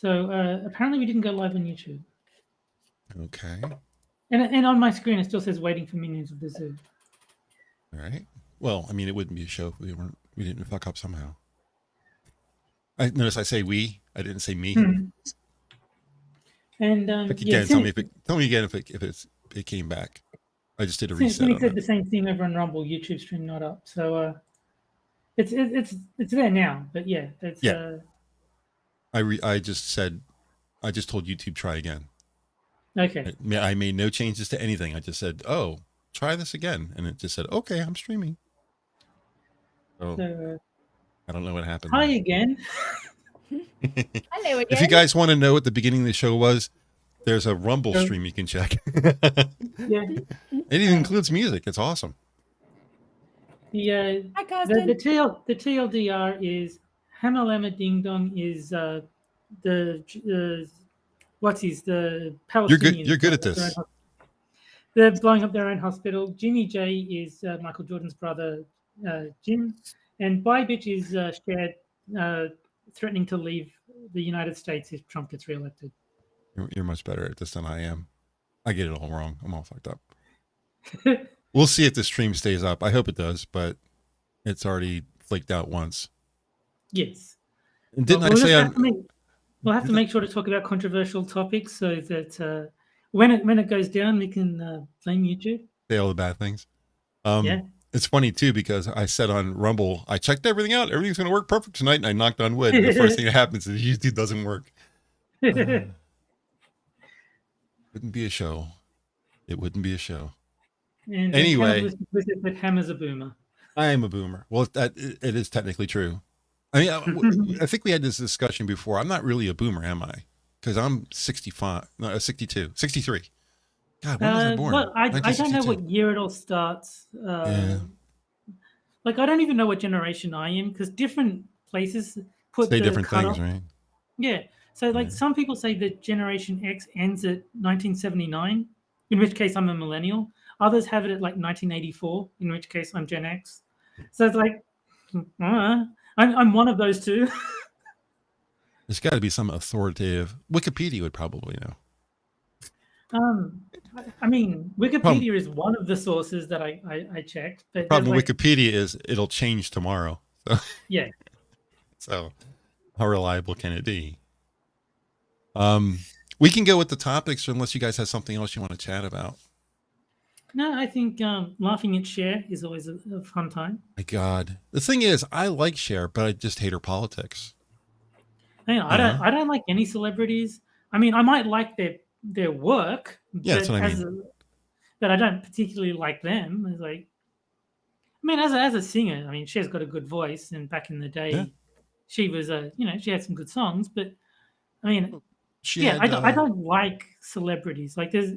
So apparently we didn't go live on YouTube. Okay. And on my screen it still says waiting for Minions of the Zoo. All right. Well, I mean, it wouldn't be a show if we didn't fuck up somehow. I notice I say we. I didn't say me. And again, tell me again if it came back. I just did a reset. Cindy said the same thing over on Rumble. YouTube stream not up, so it's there now. But yeah, it's I just told YouTube try again. Okay. I made no changes to anything. I just said, "Oh, try this again," and it just said, "Okay, I'm streaming." So I don't know what happened. Hi again. Hello again. If you guys want to know what the beginning of the show was, there's a Rumble stream you can check. Yeah. It even includes music. It's awesome. The TLDR is Hama-Lama Ding Dong is the Palestinians. You're good at this. They're blowing up their own hospital. Jimmy J is Michael Jordan's brother, Jim, and Bye Bitch is Shared threatening to leave the United States if Trump gets reelected. You're much better at this than I am. I get it all wrong. I'm all fucked up. We'll see if the stream stays up. I hope it does, but it's already flaked out once. Yes. And didn't I say we'll have to make sure to talk about controversial topics so that when it goes down, we can blame YouTube. Say all the bad things. Yeah. It's funny too because I said on Rumble, I checked everything out. Everything's going to work perfect tonight, and I knocked on wood. And the first thing that happens is YouTube doesn't work. Wouldn't be a show. It wouldn't be a show. And anyway, but Hammer's a boomer. I am a boomer. Well, it is technically true. I mean, I think we had this discussion before. I'm not really a boomer, am I? Because I'm 65, no, 62, 63. God, when was I born? Well, I don't know what year it all starts. Like, I don't even know what generation I am because different places put say different things, right? Yeah. So, like, some people say that Generation X ends at 1979, in which case I'm a millennial. Others have it at, like, 1984, in which case I'm Gen X. So it's like, I'm one of those two. There's got to be some authoritative. Wikipedia would probably know. I mean, Wikipedia is one of the sources that I checked. But the problem with Wikipedia is it'll change tomorrow. So. Yeah. So how reliable can it be? We can go with the topics unless you guys have something else you want to chat about. No, I think laughing at Cher is always a fun time. My God. The thing is, I like Cher, but I just hate her politics. I don't like any celebrities. I mean, I might like their work. Yeah, that's what I mean. But I don't particularly like them. It's like, I mean, as a singer, I mean, Cher's got a good voice, and back in the day, she was she had some good songs. But I mean, I don't like celebrities. Like, there's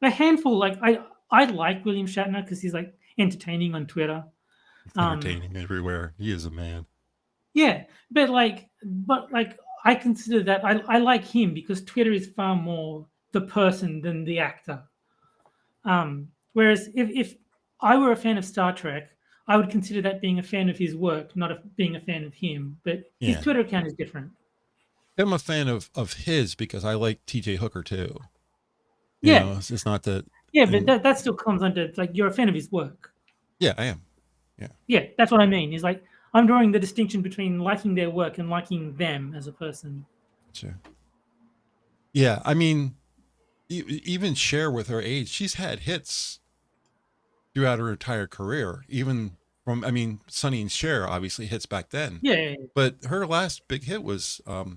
a handful. Like, I like William Shatner because he's like entertaining on Twitter. Entertaining everywhere. He is a man. Yeah, but I consider that I like him because Twitter is far more the person than the actor. Whereas if I were a fan of Star Trek, I would consider that being a fan of his work, not being a fan of him. But his Twitter account is different. I'm a fan of his because I like TJ Hooker too. You know, it's not that. Yeah, but that still comes under like you're a fan of his work. Yeah, I am. Yeah. Yeah, that's what I mean. Is like I'm drawing the distinction between liking their work and liking them as a person. Sure. Yeah, I mean, even Cher with her age, she's had hits throughout her entire career. Even from, I mean, Sonny and Cher obviously hits back then. Yeah. But her last big hit was "Do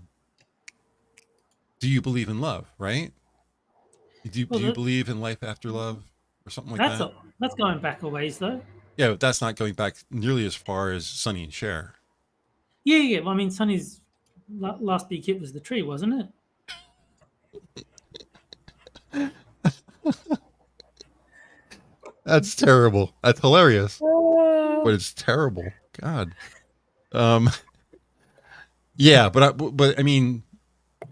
You Believe in Love?" Right? Do you believe in life after love or something like that? That's going back a ways though. Yeah, but that's not going back nearly as far as Sonny and Cher. Yeah. Well, I mean, Sonny's last big hit was "The Tree," wasn't it? That's terrible. That's hilarious, but it's terrible. God. Yeah, but I mean,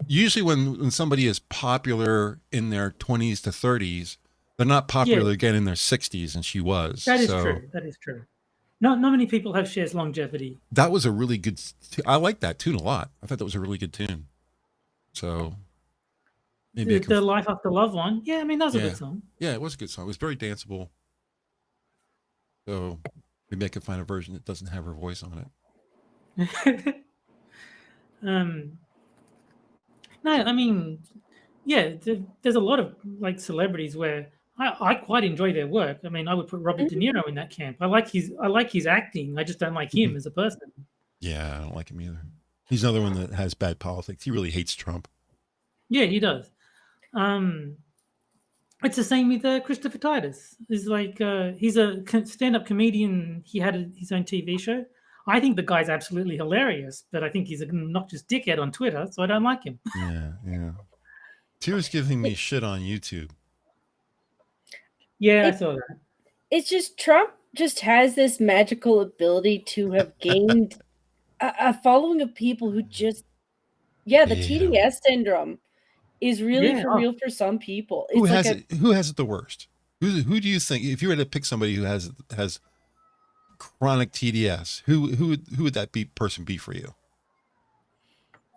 usually when somebody is popular in their 20s to 30s, they're not popular again in their 60s, and she was. That is true. That is true. Not many people have Cher's longevity. That was a really good. I like that tune a lot. I thought that was a really good tune. So maybe The Life After Love one. Yeah, I mean, that was a good song. Yeah, it was a good song. It was very danceable. So maybe I could find a version that doesn't have her voice on it. No, I mean, yeah, there's a lot of like celebrities where I quite enjoy their work. I mean, I would put Robert De Niro in that camp. I like his acting. I just don't like him as a person. Yeah, I don't like him either. He's another one that has bad politics. He really hates Trump. Yeah, he does. It's the same with Christopher Titus. He's like he's a stand-up comedian. He had his own TV show. I think the guy's absolutely hilarious, but I think he's an obnoxious dickhead on Twitter, so I don't like him. Yeah. He was giving me shit on YouTube. Yeah, I saw that. It's just Trump just has this magical ability to have gained a following of people who just, the TDS syndrome is really for real for some people. It's who has it the worst? Who do you think, if you were to pick somebody who has chronic TDS, who would that person be for you?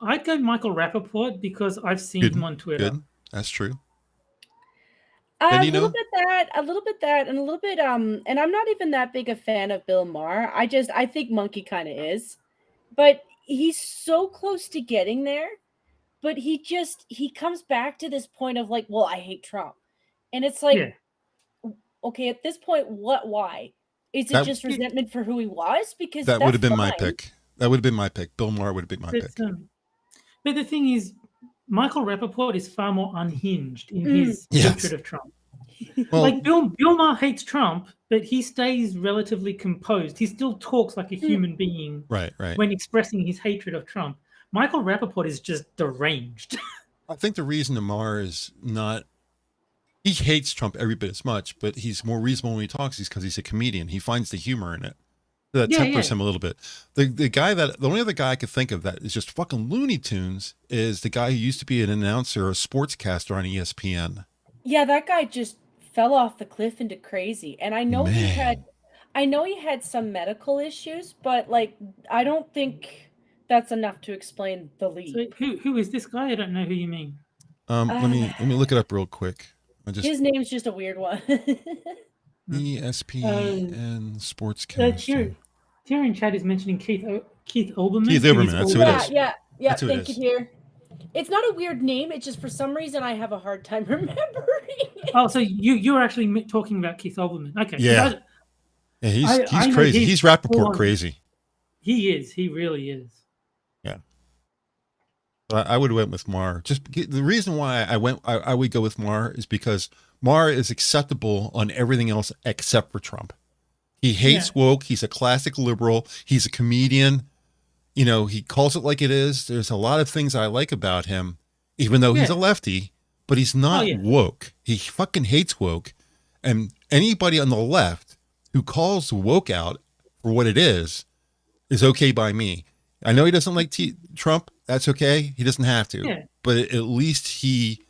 I'd go Michael Rappaport because I've seen him on Twitter. Good. That's true. A little bit that, and a little bit and I'm not even that big a fan of Bill Maher. I think Monkey kind of is, but he's so close to getting there. But he comes back to this point of like, well, I hate Trump, and it's like, okay, at this point, why? Is it just resentment for who he was? Because that would have been my pick. That would have been my pick. Bill Maher would have been my pick. But the thing is, Michael Rappaport is far more unhinged in his hatred of Trump. Well, like Bill Maher hates Trump, but he stays relatively composed. He still talks like a human being, right, when expressing his hatred of Trump. Michael Rappaport is just deranged. I think the reason Maher is not, he hates Trump every bit as much, but he's more reasonable when he talks. He's because he's a comedian. He finds the humor in it. That tempers him a little bit. The only other guy I could think of that is just fucking Looney Tunes is the guy who used to be an announcer, a sportscaster on ESPN. Yeah, that guy just fell off the cliff into crazy. And I know he had some medical issues, but like I don't think that's enough to explain the leap. So who is this guy? I don't know who you mean. Let me look it up real quick. His name's just a weird one. ESPN sportscaster. Here in chat is mentioning Keith Olbermann. Keith Olbermann, that's who it is. Yeah. Thank you, dear. It's not a weird name. It's just for some reason I have a hard time remembering it. Oh, so you're actually talking about Keith Olbermann. Okay. Yeah. He's crazy. He's Rappaport crazy. He is. He really is. Yeah. I would have went with Maher. Just the reason why I would go with Maher is because Maher is acceptable on everything else except for Trump. He hates woke. He's a classic liberal. He's a comedian. You know, he calls it like it is. There's a lot of things I like about him, even though he's a lefty, but he's not woke. He fucking hates woke. And anybody on the left who calls woke out for what it is okay by me. I know he doesn't like Trump. That's okay. He doesn't have to. Yeah. But at least he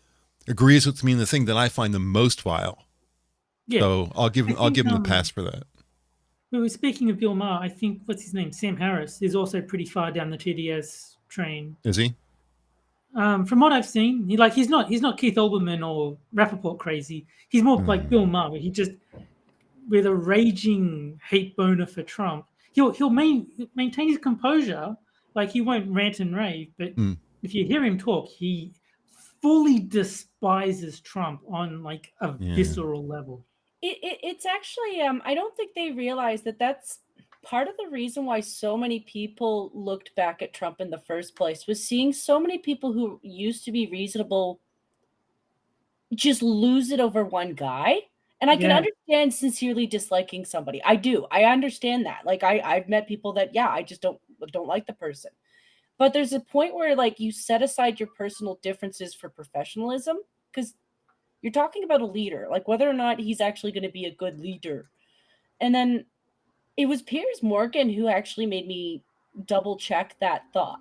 agrees with me in the thing that I find the most vile. Yeah. So I'll give him the pass for that. Well, speaking of Bill Maher, I think what's his name, Sam Harris, is also pretty far down the TDS train. Is he? From what I've seen, he's not Keith Olbermann or Rappaport crazy. He's more like Bill Maher, where he just with a raging hate boner for Trump. He'll maintain his composure, like he won't rant and rave. But if you hear him talk, he fully despises Trump on like a visceral level. It's actually I don't think they realize that that's part of the reason why so many people looked back at Trump in the first place, was seeing so many people who used to be reasonable just lose it over one guy. And I can understand sincerely disliking somebody. I do. I understand that. Like I've met people that I just don't like the person. But there's a point where like you set aside your personal differences for professionalism, because you're talking about a leader, like whether or not he's actually going to be a good leader. And then it was Piers Morgan who actually made me double check that thought,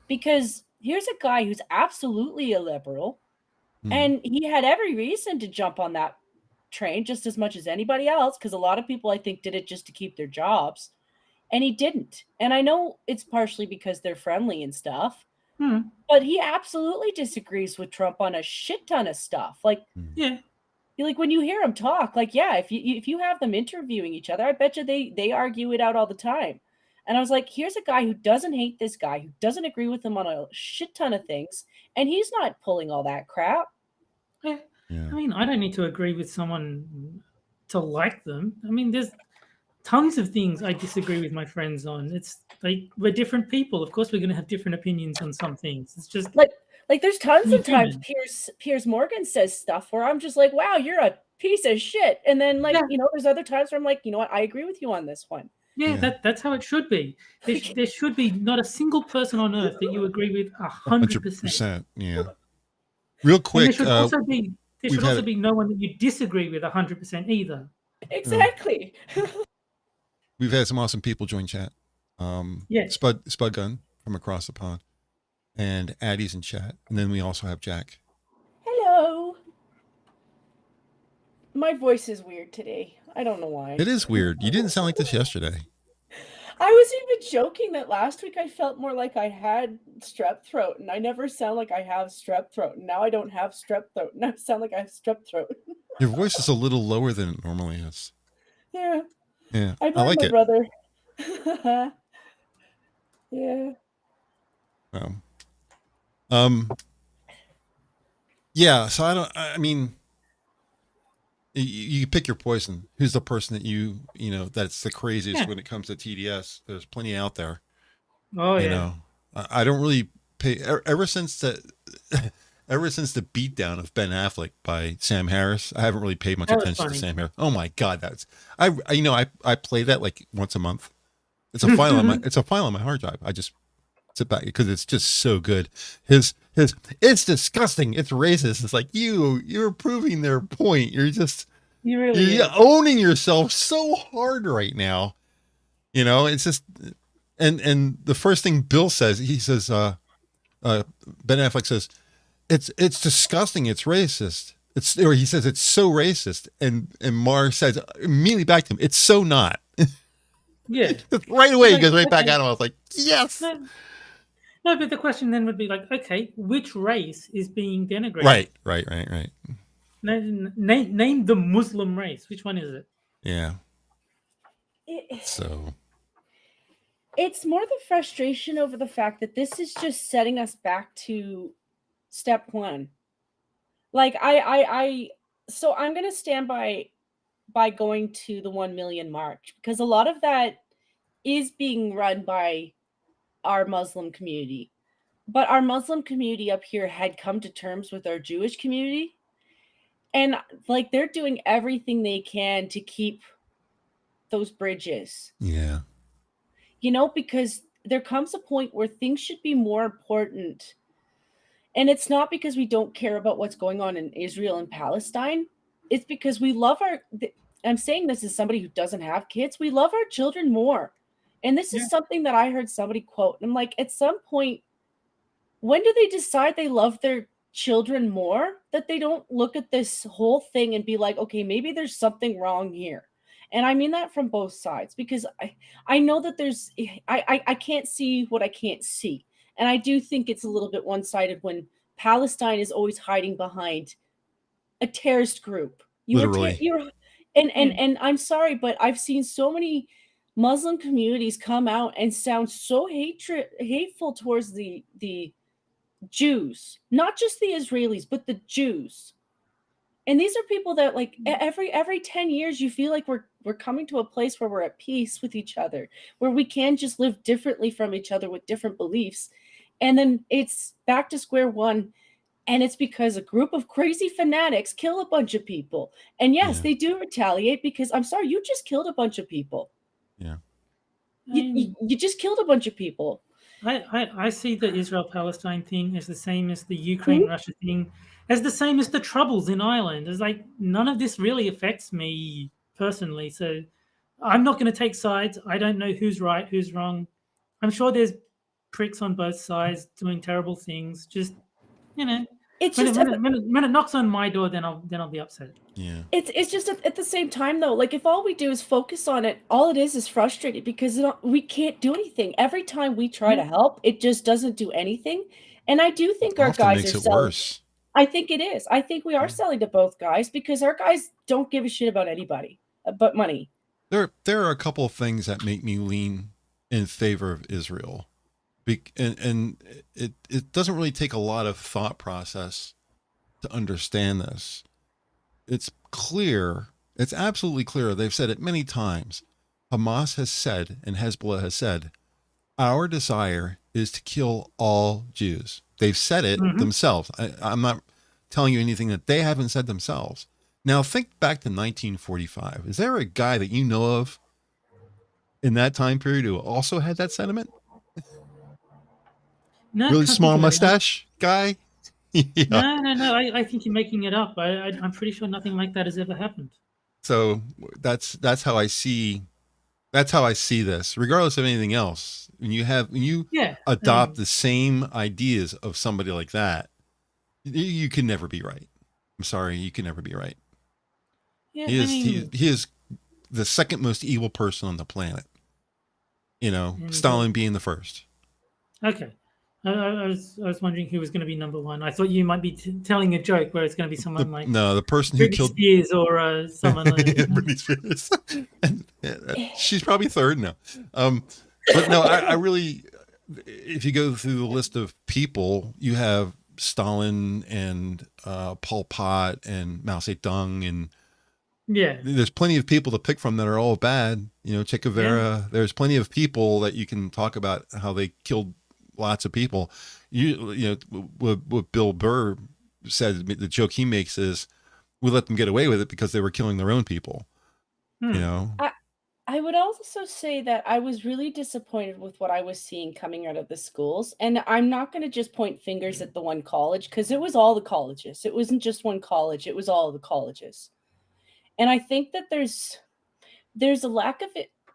because here's a guy who's absolutely a liberal and he had every reason to jump on that train just as much as anybody else, because a lot of people I think did it just to keep their jobs, and he didn't. And I know it's partially because they're friendly and stuff, But he absolutely disagrees with Trump on a shit ton of stuff. Like, Yeah. like when you hear them talk, like, yeah, if you have them interviewing each other, I bet you they argue it out all the time. And I was like, here's a guy who doesn't hate this guy, who doesn't agree with him on a shit ton of things, and he's not pulling all that crap. Yeah. Yeah. I mean, I don't need to agree with someone to like them. I mean, there's tons of things I disagree with my friends on. It's like we're different people. Of course, we're going to have different opinions on some things. It's just like there's tons being of times human. Piers Morgan says stuff where I'm just like, wow, you're a piece of shit. And then like, Yeah. you know, there's other times where I'm like, you know what, I agree with you on this one. Yeah, Yeah. that's how it should be. There should be not a single person on earth that you agree with 100%. 100%. Yeah. Real And quick. there should also be no one that you disagree with 100% either. Exactly. We've had some awesome people join chat. Yeah. Spud Gun from across the pond, and Addie's in chat, and then we also have Jack. Hello. My voice is weird today. I don't know why. It is weird. You didn't sound like this yesterday. I was even joking that last week I felt more like I had strep throat, and I never sound like I have strep throat. And now I don't have strep throat, and I sound like I have strep throat. Your voice is a little lower than it normally is. Yeah. Yeah, I like my it. brother. Yeah. Yeah. So I mean, you pick your poison. Who's the person that you know that's the craziest when it comes to TDS? There's plenty out there. Oh yeah. You know, I don't really pay ever since the beatdown of Ben Affleck by Sam Harris. I haven't really paid much attention to Sam Harris. Oh my God, that's I play that like once a month. It's a file on my hard drive. I just sit back because it's just so good. His it's disgusting. It's racist. It's like you're proving their point. You're owning yourself so hard right now. You know, it's just and the first thing Bill says, he says, Ben Affleck says, it's disgusting. It's racist. Or he says it's so racist, and Mar says immediately back to him, it's so not. Yeah. Right away, he goes right back at him. I was like, yes. No, but the question then would be like, okay, which race is being denigrated? Right. Name the Muslim race. Which one is it? Yeah. So. It's more the frustration over the fact that this is just setting us back to step one. Like so I'm going to stand by going to the 1 million mark, because a lot of that is being run by our Muslim community. But our Muslim community up here had come to terms with our Jewish community. And like they're doing everything they can to keep those bridges. Yeah. You know, because there comes a point where things should be more important. And it's not because we don't care about what's going on in Israel and Palestine. It's because we love I'm saying this as somebody who doesn't have kids. We love our children more. And this is something that I heard somebody quote. And I'm like, at some point, when do they decide they love their children more? That they don't look at this whole thing and be like, okay, maybe there's something wrong here. And I mean that from both sides, because I know that I can't see what I can't see. And I do think it's a little bit one-sided when Palestine is always hiding behind a terrorist group. And I'm sorry, but I've seen so many Muslim communities come out and sound so hateful towards the Jews, not just the Israelis, but the Jews. And these are people that like every 10 years you feel like we're coming to a place where we're at peace with each other, where we can just live differently from each other with different beliefs. And then it's back to square one. And it's because a group of crazy fanatics kill a bunch of people. And yes, they do retaliate, because I'm sorry, you just killed a bunch of people. Yeah. You just killed a bunch of people. I see the Israel-Palestine thing as the same as the Ukraine-Russia thing, as the same as the Troubles in Ireland. It's like none of this really affects me personally. So I'm not going to take sides. I don't know who's right, who's wrong. I'm sure there's pricks on both sides doing terrible things. Just, you know, when it knocks on my door, then I'll be upset. Yeah. It's just at the same time though, like if all we do is focus on it, all it is frustrated, because we can't do anything. Every time we try to help, it just doesn't do anything. And I do think our Often guys makes are it selling. worse. I think it is. I think we are selling to both guys because our guys don't give a shit about anybody but money. There are a couple of things that make me lean in favor of Israel. And it doesn't really take a lot of thought process to understand this. It's clear. It's absolutely clear. They've said it many times. Hamas has said, and Hezbollah has said, our desire is to kill all Jews. They've said it themselves. I'm not telling you anything that they haven't said themselves. Now think back to 1945. Is there a guy that you know of in that time period who also had that sentiment? No, Really can't small think of anyone. mustache guy? Yeah. No. I think you're making it up. I'm pretty sure nothing like that has ever happened. So that's how I see this, regardless of anything else. When you Yeah, adopt the same ideas of somebody like that, you can never be right. I'm sorry, you can never be right. yeah. He is the second most evil person on the planet. You know, Stalin being the first. Okay. I was wondering who was going to be number one. I thought you might be telling a joke where it's going to be someone like the person who Britney killed Spears or someone like Britney Spears. She's probably third now. But no, I really, if you go through the list of people, you have Stalin and Pol Pot and Mao Zedong, and there's plenty of people to pick from that are all bad. You know, Che Guevara. There's plenty of people that you can talk about how they killed lots of people. You know what Bill Burr said. The joke he makes is, we let them get away with it because they were killing their own people. You know. I would also say that I was really disappointed with what I was seeing coming out of the schools. And I'm not going to just point fingers at the one college, because it was all the colleges. It wasn't just one college. It was all the colleges. And I think that there's a lack of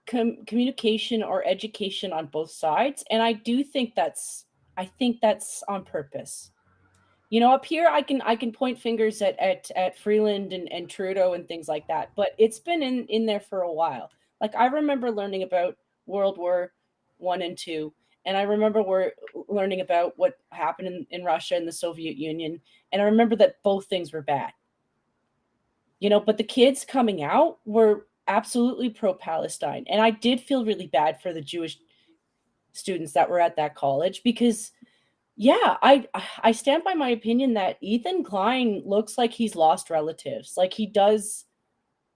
communication or education on both sides. And I do think that's on purpose. You know, up here I can point fingers at Freeland and Trudeau and things like that, but it's been in there for a while. Like, I remember learning about World War I and II, and I remember we're learning about what happened in Russia and the Soviet Union, and I remember that both things were bad. You know, but the kids coming out were absolutely pro-Palestine, and I did feel really bad for the Jewish students that were at that college, because yeah, I stand by my opinion that Ethan Klein looks like he's lost relatives. Like, he does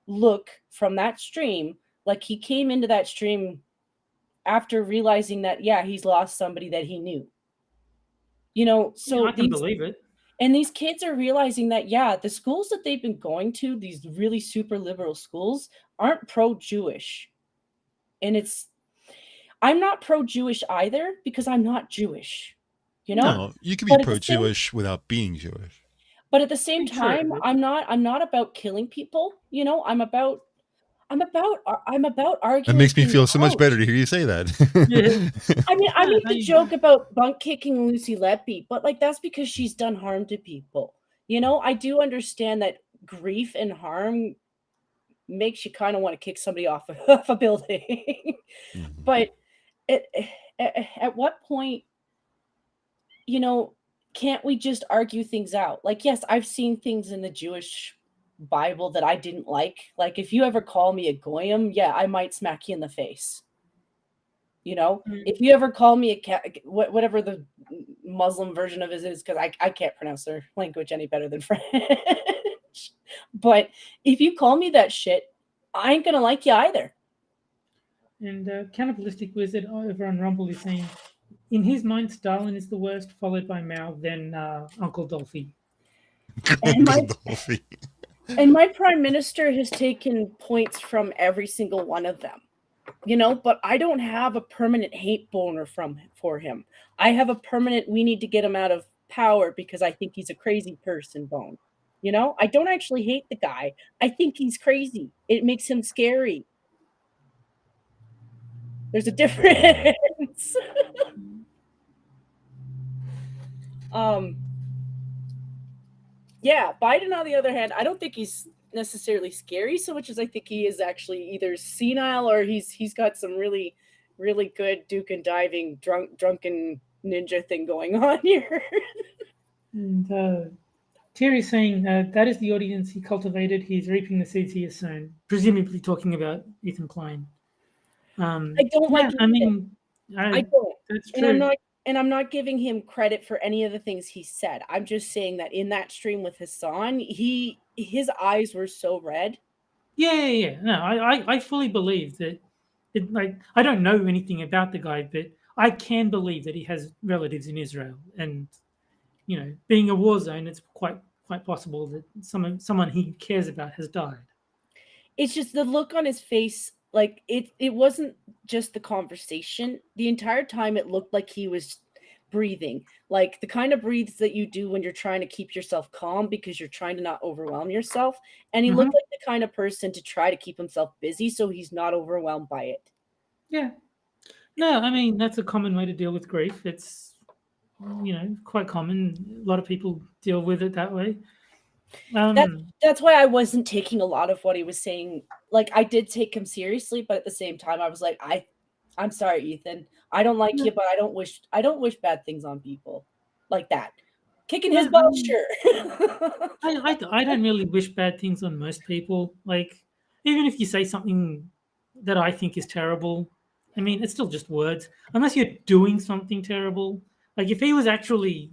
look from that stream like he came into that stream after realizing that, yeah, he's lost somebody that he knew. You know, so I can believe it. And these kids are realizing that, yeah, the schools that they've been going to, these really super liberal schools, aren't pro-Jewish. And I'm not pro-Jewish either, because I'm not Jewish. You know? No, you can be pro-Jewish without being Jewish. But at the same time, I'm not about killing people. You know, I'm about arguing. That makes me feel so much better to hear you say that. I mean, I make the joke about bunk kicking Lucy Letby, but like, that's because she's done harm to people. You know, I do understand that grief and harm makes you kind of want to kick somebody off a building. But at what point, you know, can't we just argue things out? Like, yes, I've seen things in the Jewish Bible that I didn't like. Like, if you ever call me a goyim, yeah, I might smack you in the face. You know, if you ever call me whatever the Muslim version of it is, because I can't pronounce their language any better than French. But if you call me that shit, I ain't gonna like you either. And Cannibalistic Wizard over on Rumble is saying, in his mind, Stalin is the worst, followed by Mao, then Uncle Dolphy. And my prime minister has taken points from every single one of them, you know, but I don't have a permanent hate boner for him. I have a permanent, we need to get him out of power because I think he's a crazy person bone. You know, I don't actually hate the guy. I think he's crazy. It makes him scary. There's a difference. Yeah, Biden, on the other hand, I don't think he's necessarily scary so much as I think he is actually either senile or he's got some really, really good Duke and diving drunken ninja thing going on here. And Terry's saying that is the audience he cultivated. He's reaping the seeds he has sown. Presumably talking about Ethan Klein. I don't like I Ethan. mean, I don't. That's And true. I'm not giving him credit for any of the things he said. I'm just saying that in that stream with Hassan, his eyes were so red. Yeah. No, I fully believe that. Like, I don't know anything about the guy, but I can believe that he has relatives in Israel, and being a war zone, it's quite possible that someone he cares about has died. It's just the look on his face. Like it wasn't just the conversation. The entire time it looked like he was breathing, like the kind of breathes that you do when you're trying to keep yourself calm because you're trying to not overwhelm yourself. And he looked like the kind of person to try to keep himself busy so he's not overwhelmed by it. Yeah. No, I mean, that's a common way to deal with grief. It's, quite common. A lot of people deal with it that way. That's why I wasn't taking a lot of what he was saying. Like, I did take him seriously, but at the same time, I was like, I'm sorry, Ethan. I don't like you, but I don't wish bad things on people like that. Kicking his butt, sure. I don't really wish bad things on most people. Like, even if you say something that I think is terrible, I mean, it's still just words. Unless you're doing something terrible. Like, if he was actually,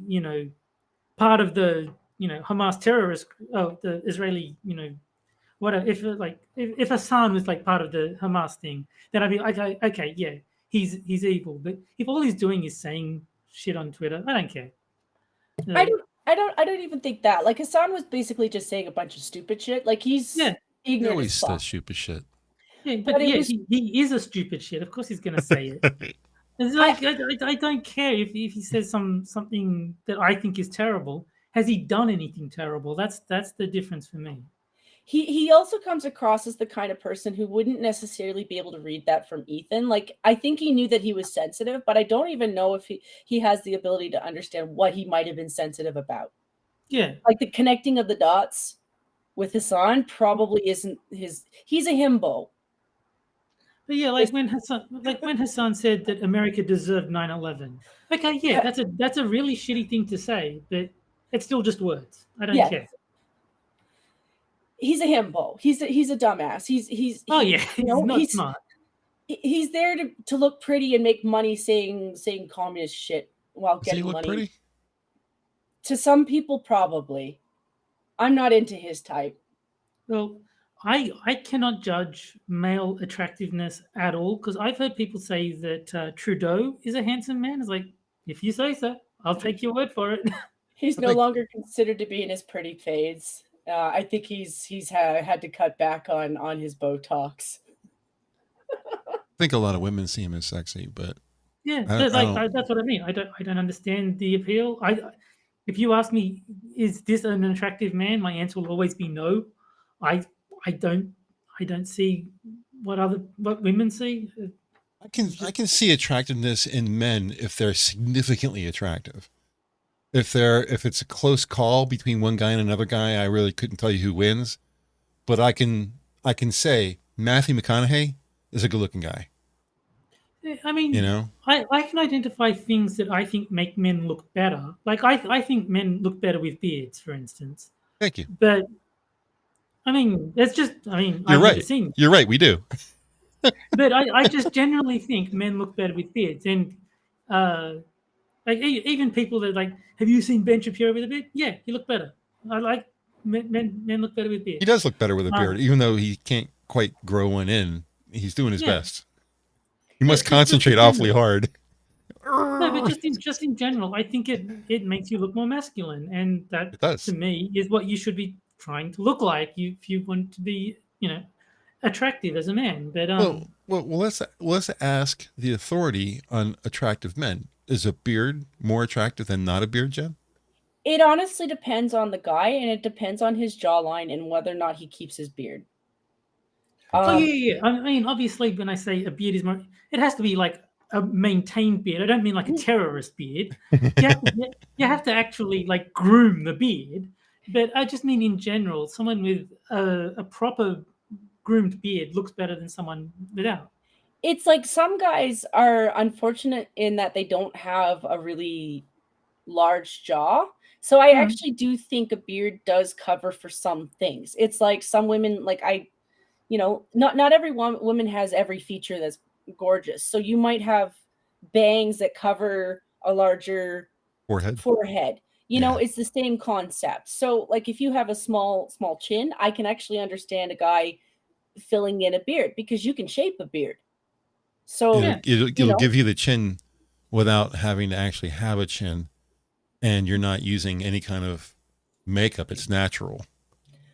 part of the, Hamas terrorist, the Israeli, whatever. If Hassan was like part of the Hamas thing, then I'd be like, okay, yeah, he's evil. But if all he's doing is saying shit on Twitter, I don't care. I don't even think that. Like, Hassan was basically just saying a bunch of stupid shit. Like, he's ignorant. He always says stupid shit. Yeah, but he is a stupid shit. Of course he's gonna say it. It's like I don't care if he says something that I think is terrible. Has he done anything terrible? That's the difference for me. He also comes across as the kind of person who wouldn't necessarily be able to read that from Ethan. Like, I think he knew that he was sensitive, but I don't even know if he has the ability to understand what he might have been sensitive about. Yeah. Like, the connecting of the dots with Hassan probably isn't he's a himbo. But yeah, like when Hassan said that America deserved 9/11. Okay, yeah, that's a really shitty thing to say, but it's still just words. I don't care. He's a himbo. He's a dumbass. He's not smart. He's there to look pretty and make money saying communist shit while getting money. Pretty? To some people, probably. I'm not into his type. Well, I cannot judge male attractiveness at all because I've heard people say that Trudeau is a handsome man. It's like, if you say so, I'll take your word for it. He's no longer considered to be in his pretty phase. I think he's had to cut back on his Botox. I think a lot of women see him as sexy, but yeah, that's what I mean. I don't understand the appeal. If you ask me, is this an attractive man? My answer will always be no. I don't see what women see. I can see attractiveness in men if they're significantly attractive. If it's a close call between one guy and another guy, I really couldn't tell you who wins. But I can say Matthew McConaughey is a good-looking guy. I mean, I can identify things that I think make men look better. Like I think men look better with beards, for instance. Thank you. But I mean, it's just. I mean, you're right. You're right. We do. But I just generally think men look better with beards, and like even people that like, have you seen Ben Shapiro with a beard? Yeah, he looked better. I like men look better with beards. He does look better with a beard, even though he can't quite grow one in. He's doing his best. He must concentrate awfully hard. No, but just in general, I think it makes you look more masculine, and that to me is what you should be trying to look like if you want to be, attractive as a man. But well, let's ask the authority on attractive men. Is a beard more attractive than not a beard, Jen? It honestly depends on the guy, and it depends on his jawline and whether or not he keeps his beard. Yeah. I mean, obviously, when I say a beard is more, it has to be like a maintained beard. I don't mean like a terrorist beard. You have to actually like groom the beard. But I just mean in general, someone with a proper groomed beard looks better than someone without. it's like some guys are unfortunate in that they don't have a really large jaw. So I actually do think a beard does cover for some things. It's like some women, like not every woman has every feature that's gorgeous. So you might have bangs that cover a larger forehead. It's the same concept. So like if you have a small chin, I can actually understand a guy filling in a beard because you can shape a beard. So it'll give you the chin without having to actually have a chin, and you're not using any kind of makeup. It's natural.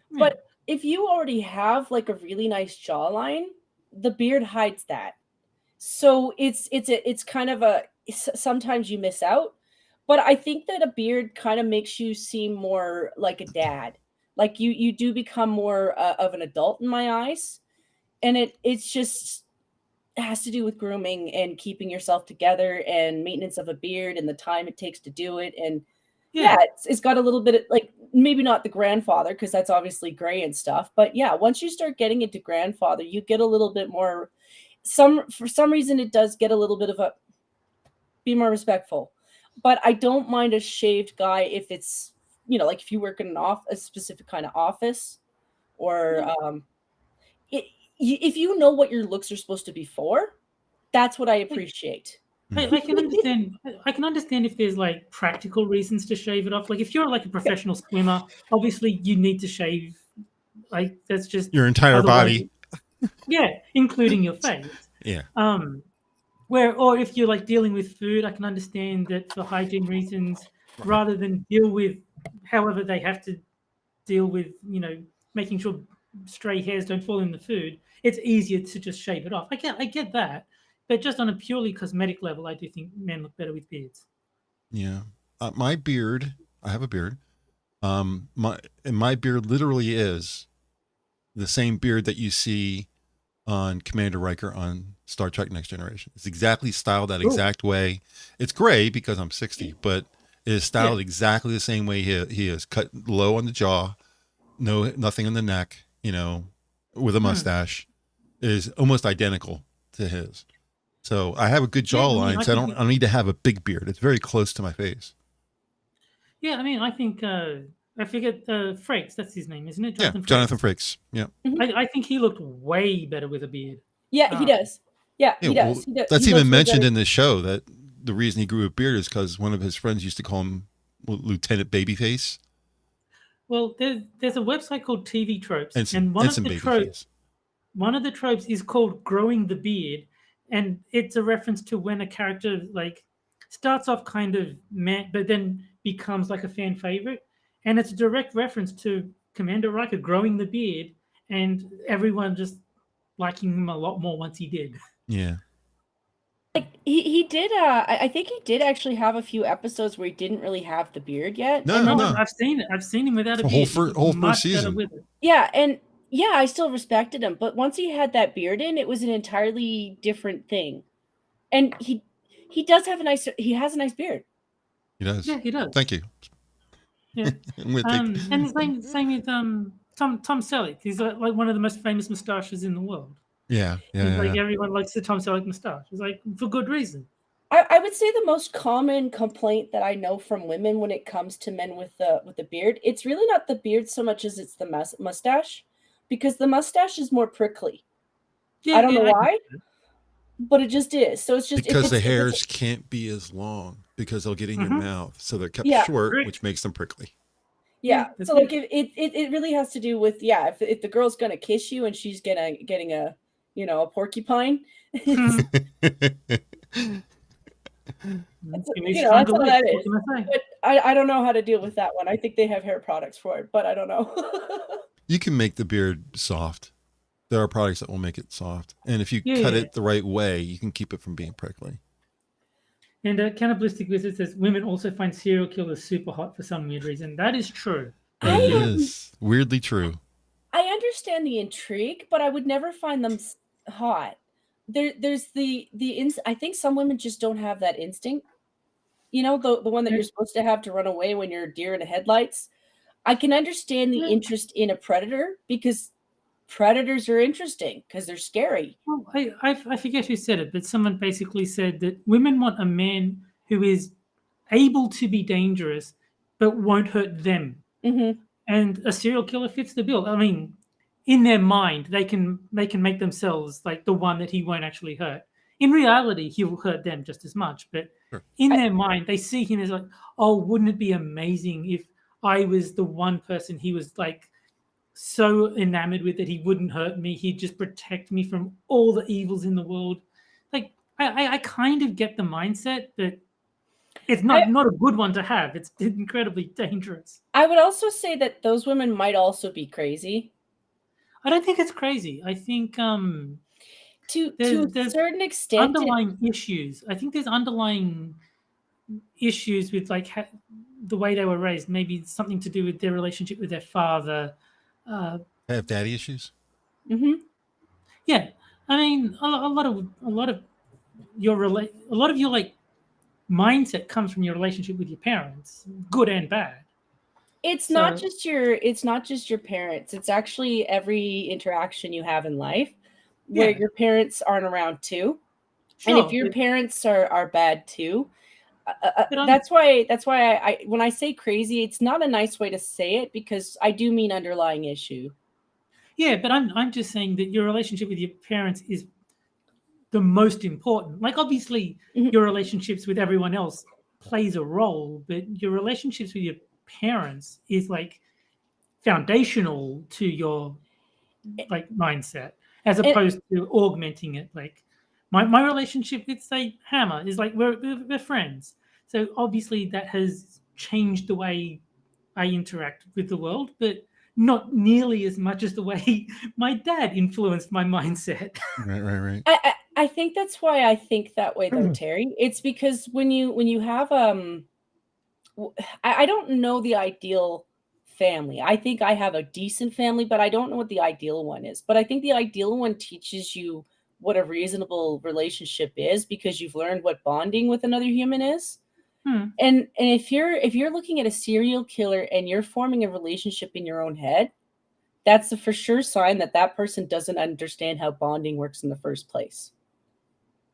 But if you already have like a really nice jawline, the beard hides that. So it's kind of sometimes you miss out. But I think that a beard kind of makes you seem more like a dad. Like you do become more of an adult in my eyes. And it's just has to do with grooming and keeping yourself together and maintenance of a beard and the time it takes to do it. And it's got a little bit of like, maybe not the grandfather, because that's obviously gray and stuff. But yeah, once you start getting into grandfather, you get a little bit more, for some reason, it does get a little bit of a, be more respectful. But I don't mind a shaved guy if it's, like if you work in a specific kind of office, or if you know what your looks are supposed to be for, that's what I appreciate. I can understand. I can understand if there's like practical reasons to shave it off. Like if you're like a professional swimmer, obviously you need to shave. Like that's just your entire body. Yeah, including your face. Yeah. Or if you're like dealing with food, I can understand that for hygiene reasons, rather than deal with however they have to deal with, making sure stray hairs don't fall in the food, it's easier to just shave it off. I get that. But just on a purely cosmetic level, I do think men look better with beards. Yeah. My beard, I have a beard. My beard literally is the same beard that you see on Commander Riker on Star Trek Next Generation. It's exactly styled that exact way. It's gray because I'm 60, but it is styled exactly the same way he is. Cut low on the jaw, nothing on the neck, with a mustache. It is almost identical to his. So I have a good jawline, so I don't need to have a big beard. It's very close to my face. Yeah, I think I forget Frakes. That's his name, isn't it? Jonathan Frakes. Yeah. I think he looked way better with a beard. Yeah, he does. Yeah, he does. Well, that's even mentioned in the show that the reason he grew a beard is because one of his friends used to call him Lieutenant Babyface. Well, there's a website called TV Tropes, and one of the tropes is called Growing the Beard. And it's a reference to when a character like starts off kind of meh, but then becomes like a fan favorite. And it's a direct reference to Commander Riker growing the beard and everyone just liking him a lot more once he did. Yeah. Like he did. I think he did actually have a few episodes where he didn't really have the beard yet. No. I've seen it. I've seen him without a beard. Whole first season. Yeah, and I still respected him, but once he had that beard in, it was an entirely different thing. And he has a nice beard. He does. Yeah, he does. Thank you. Yeah. And the same with Tom Selleck. He's like one of the most famous moustaches in the world. Yeah. Everyone likes the Tom Selleck moustache. It's like for good reason. I would say the most common complaint that I know from women when it comes to men with the beard, it's really not the beard so much as it's the mustache. Because the mustache is more prickly. I don't know why, but it just is. So it's just because the hairs can't be as long because they'll get in your mouth, so they're kept short, which makes them prickly. Yeah. So like it really has to do with if the girl's gonna kiss you and she's getting a a porcupine. That's all that is. But I don't know how to deal with that one. I think they have hair products for it, but I don't know. You can make the beard soft. There are products that will make it soft. And if you cut it the right way, you can keep it from being prickly. And Cannibalistic Wizard says, women also find serial killers super hot for some weird reason. That is true. It is weirdly true. I understand the intrigue, but I would never find them hot. There's I think some women just don't have that instinct. The one that you're supposed to have to run away when you're a deer in the headlights. I can understand the interest in a predator because predators are interesting because they're scary. Well, I forget who said it, but someone basically said that women want a man who is able to be dangerous but won't hurt them. Mm-hmm. And a serial killer fits the bill. I mean, in their mind, they can make themselves like the one that he won't actually hurt. In reality, he will hurt them just as much. But Sure. in their mind, they see him as like, oh, wouldn't it be amazing if I was the one person he was like so enamored with that he wouldn't hurt me. He'd just protect me from all the evils in the world. Like I kind of get the mindset, but it's not a good one to have. It's incredibly dangerous. I would also say that those women might also be crazy. I don't think it's crazy. I think to a certain extent, underlying issues. I think there's underlying issues with like the way they were raised. Maybe something to do with their relationship with their father. Have daddy issues? Mm-hmm. Yeah, I mean, a lot of your like mindset comes from your relationship with your parents, good and bad. It's not just your parents. It's actually every interaction you have in life where your parents aren't around too. Sure, and if your parents are bad too, that's why I when I say crazy, it's not a nice way to say it because I do mean underlying issue. Yeah, but I'm just saying that your relationship with your parents is the most important. Like obviously your relationships with everyone else plays a role, but your relationships with your parents is like foundational to your like mindset as opposed to augmenting it. Like my relationship with say Hammer is like we're friends. So obviously that has changed the way I interact with the world, but not nearly as much as the way my dad influenced my mindset. Right. I think that's why I think that way though, Terry. It's because when you have I don't know the ideal family. I think I have a decent family, but I don't know what the ideal one is. But I think the ideal one teaches you what a reasonable relationship is because you've learned what bonding with another human is. And if you're looking at a serial killer and you're forming a relationship in your own head, that's a for sure sign that that person doesn't understand how bonding works in the first place.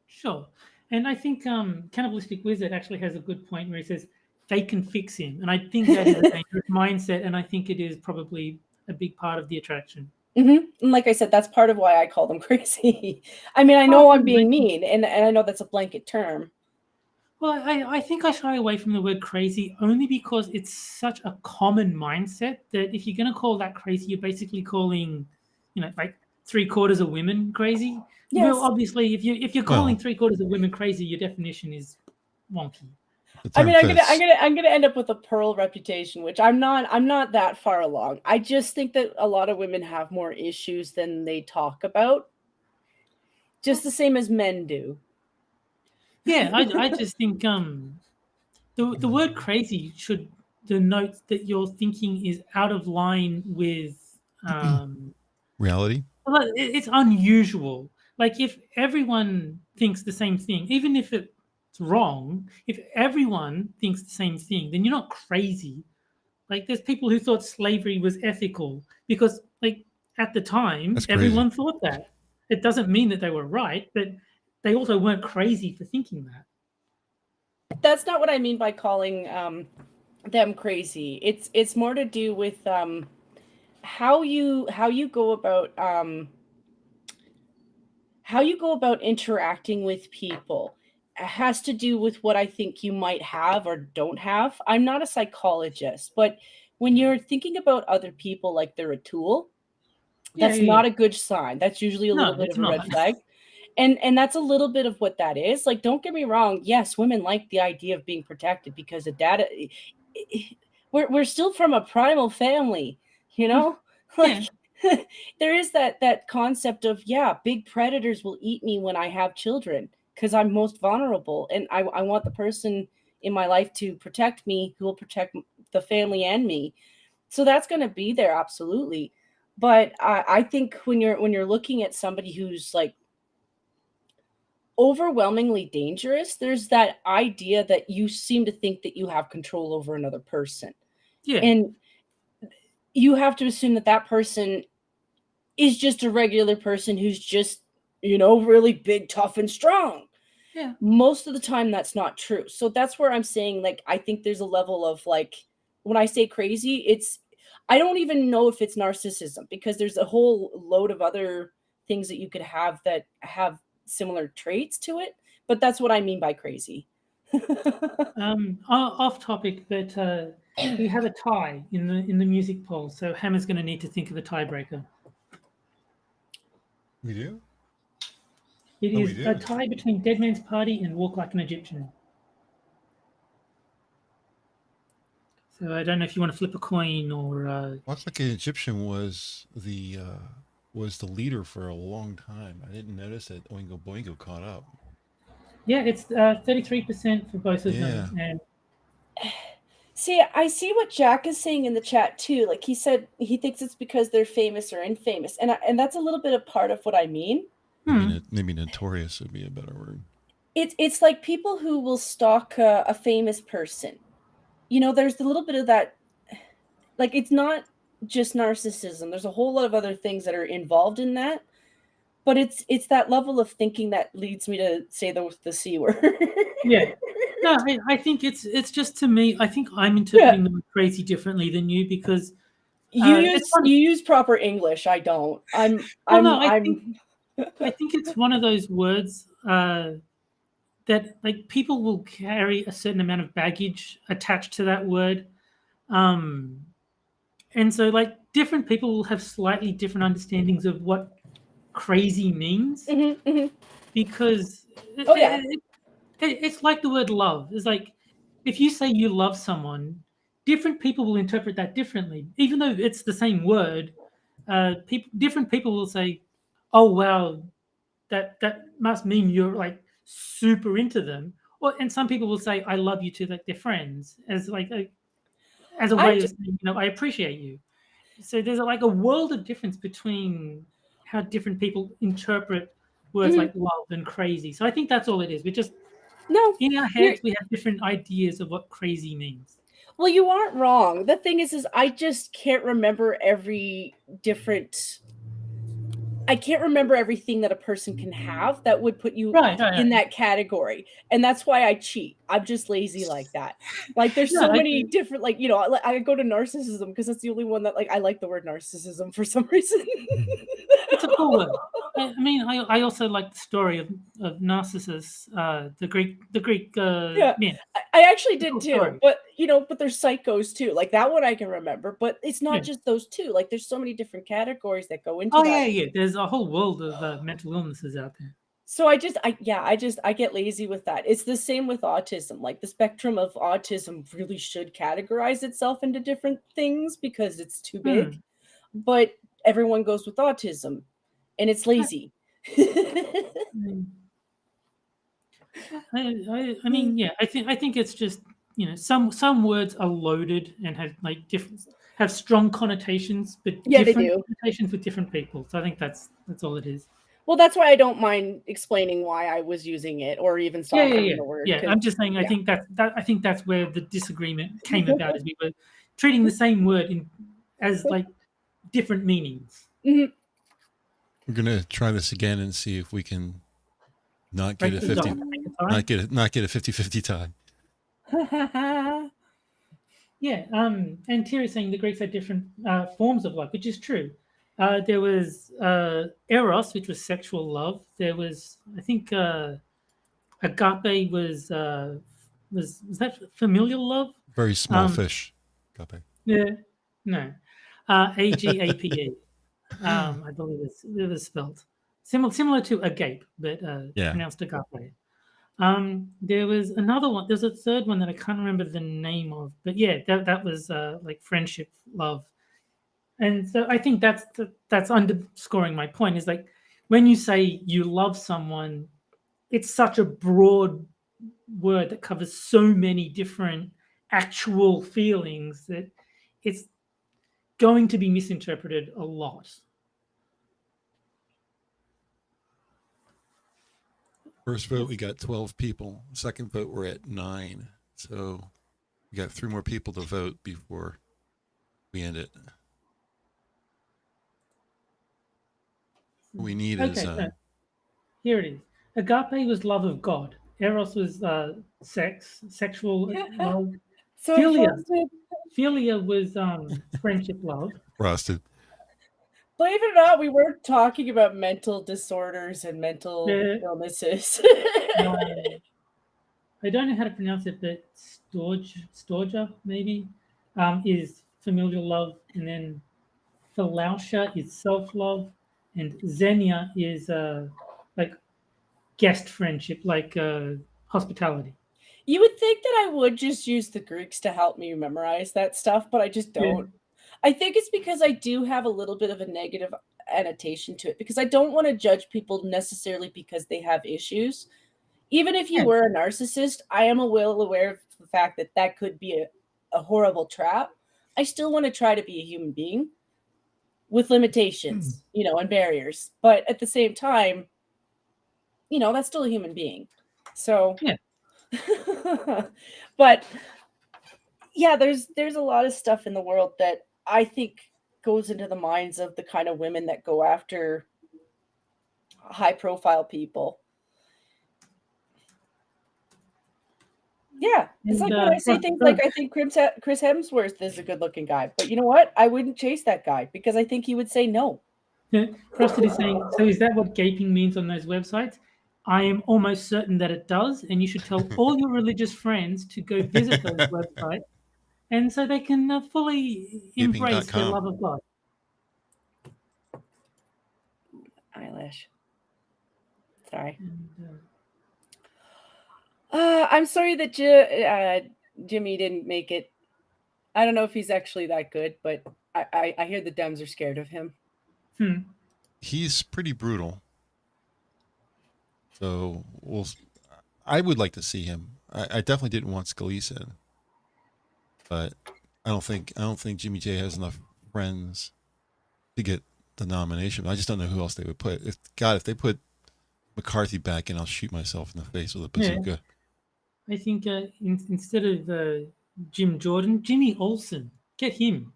Sure. And I think Cannibalistic Wizard actually has a good point where he says they can fix him. And I think that is a dangerous mindset. And I think it is probably a big part of the attraction. And like I said, that's part of why I call them crazy. I mean, I know I'm being mean, and I know that's a blanket term. Well, I think I shy away from the word crazy only because it's such a common mindset that if you're going to call that crazy, you're basically calling, like 3/4 of women crazy. Yes. Well, obviously, if you're calling 3/4 of women crazy, your definition is wonky. I mean, I'm gonna end up with a Pearl reputation, which I'm not that far along. I just think that a lot of women have more issues than they talk about, just the same as men do. Yeah, I just think the word crazy should denote that your thinking is out of line with reality. It's unusual. Like if everyone thinks the same thing, even if it's wrong, if everyone thinks the same thing, then you're not crazy. Like there's people who thought slavery was ethical because like at the time everyone thought that. It doesn't mean that they were right, but they also weren't crazy for thinking that. That's not what I mean by calling them crazy. It's more to do with how you go about interacting with people. It has to do with what I think you might have or don't have. I'm not a psychologist, but when you're thinking about other people like they're a tool, that's not a good sign. That's usually a little bit of a red flag. And that's a little bit of what that is. Like, don't get me wrong. Yes, women like the idea of being protected because of data. We're still from a primal family, Like there is that concept of big predators will eat me when I have children because I'm most vulnerable, and I want the person in my life to protect me who will protect the family and me. So that's going to be there, absolutely. But I think when you're looking at somebody who's like overwhelmingly dangerous, there's that idea that you seem to think that you have control over another person. Yeah. And you have to assume that person is just a regular person who's just, you know, really big, tough, and strong. Yeah. Most of the time, that's not true. So that's where I'm saying, like, I think there's a level of, like, when I say crazy, I don't even know if it's narcissism, because there's a whole load of other things that you could have that have similar traits to it. But that's what I mean by crazy. Off topic, but we have a tie in the music poll, so Hammer's going to need to think of a tiebreaker. We do? It is a tie between Dead Man's Party and Walk Like an Egyptian. So I don't know if you want to flip a coin or. Walk Like an Egyptian was the leader for a long time. I didn't notice that Oingo Boingo caught up. Yeah, it's 33% for both of them. And see, I see what Jack is saying in the chat too. Like, he said he thinks it's because they're famous or infamous, and that's a little bit of part of what I mean. Maybe notorious would be a better word. It's like people who will stalk a famous person. You know, there's a little bit of that. Like, it's not just narcissism. There's a whole lot of other things that are involved in that. But it's that level of thinking that leads me to say the C word. Yeah. No, I think it's just, to me, I think I'm interpreting the word crazy differently than you, because you use proper English. I don't. I think it's one of those words that, like, people will carry a certain amount of baggage attached to that word. And so, like, different people will have slightly different understandings of what crazy means. Because it's like the word love. It's like, if you say you love someone, different people will interpret that differently. Even though it's the same word, different people will say, oh, wow, that must mean you're, like, super into them. And some people will say, I love you to, like, their friends, as like as a way of saying, you know, I appreciate you. So there's like a world of difference between how different people interpret words like love and crazy. So I think that's all it is. We just, in our heads, we have different ideas of what crazy means. Well, you aren't wrong. The thing is I just can't remember every different. I can't remember everything that a person can have that would put you in that category. And that's why I cheat. I'm just lazy like that. Like, there's so many different, like, you know, I go to narcissism because that's the only one that, like, I like the word narcissism for some reason. It's a cool word. I mean, I also like the story of Narcissus, the Greek man. I actually did too. Story. But, you know, but there's psychos too. Like, that one I can remember. But it's not just those two. Like, there's so many different categories that go into that. Yeah. There's a whole world of mental illnesses out there. So I get lazy with that. It's the same with autism. Like, the spectrum of autism really should categorize itself into different things because it's too big. But everyone goes with autism, and it's lazy. I mean, yeah. I think it's just, you know, some words are loaded and have strong connotations, but different connotations with different people. So I think that's all it is. Well, that's why I don't mind explaining why I was using it or even softening the word. Yeah, I'm just saying. I think that's where the disagreement came about, as we were treating the same word as like different meanings. We're gonna try this again and see if we can not get a 50-50 tie. Yeah, and Thierry's saying the Greeks had different forms of love, which is true. There was eros, which was sexual love. There was, I think, agape was that familial love? Very small fish. Agape. Yeah, no, agape. I believe it was spelled similar to agape, but pronounced agape. There was another one. There's a third one that I can't remember the name of, but yeah, that was like friendship, love. And so I think that's underscoring my point, is like, when you say you love someone, it's such a broad word that covers so many different actual feelings that it's going to be misinterpreted a lot. First vote, we got 12 people. Second vote, we're at 9. So we got 3 more people to vote before we end it. we need Okay, is so here it is. Agape was love of God. Eros was sexual love. So Philia was friendship love. rusted. believe it or not, we weren't talking about mental disorders and mental illnesses. I don't know how to pronounce it, but Storja maybe is familial love, and then Philautia is self-love, and Xenia is like guest friendship, like hospitality. You would think that I would just use the Greeks to help me memorize that stuff, but I just don't. Yeah. I think it's because I do have a little bit of a negative annotation to it, because I don't want to judge people necessarily because they have issues. Even if you were a narcissist, I am well aware of the fact that that could be a horrible trap. I still want to try to be a human being with limitations, and barriers. But at the same time, that's still a human being. So, yeah. But yeah, there's a lot of stuff in the world that I think goes into the minds of the kind of women that go after high profile people. Yeah, it's like when I say things like, I think Chris Hemsworth is a good looking guy, but you know what? I wouldn't chase that guy because I think he would say no. Yeah, Frosted is saying, so is that what gaping means on those websites? I am almost certain that it does, and you should tell all your religious friends to go visit those websites, and so they can fully embrace their love of God. Eyelash. Sorry. I'm sorry that Jimmy didn't make it. I don't know if he's actually that good, but I hear the Dems are scared of him. He's pretty brutal. So I would like to see him. I definitely didn't want Scalise in, but I don't think Jimmy J has enough friends to get the nomination. I just don't know who else they would put. If they put McCarthy back in, I'll shoot myself in the face with a bazooka. Yeah. I think instead of Jim Jordan, Jimmy Olsen, get him.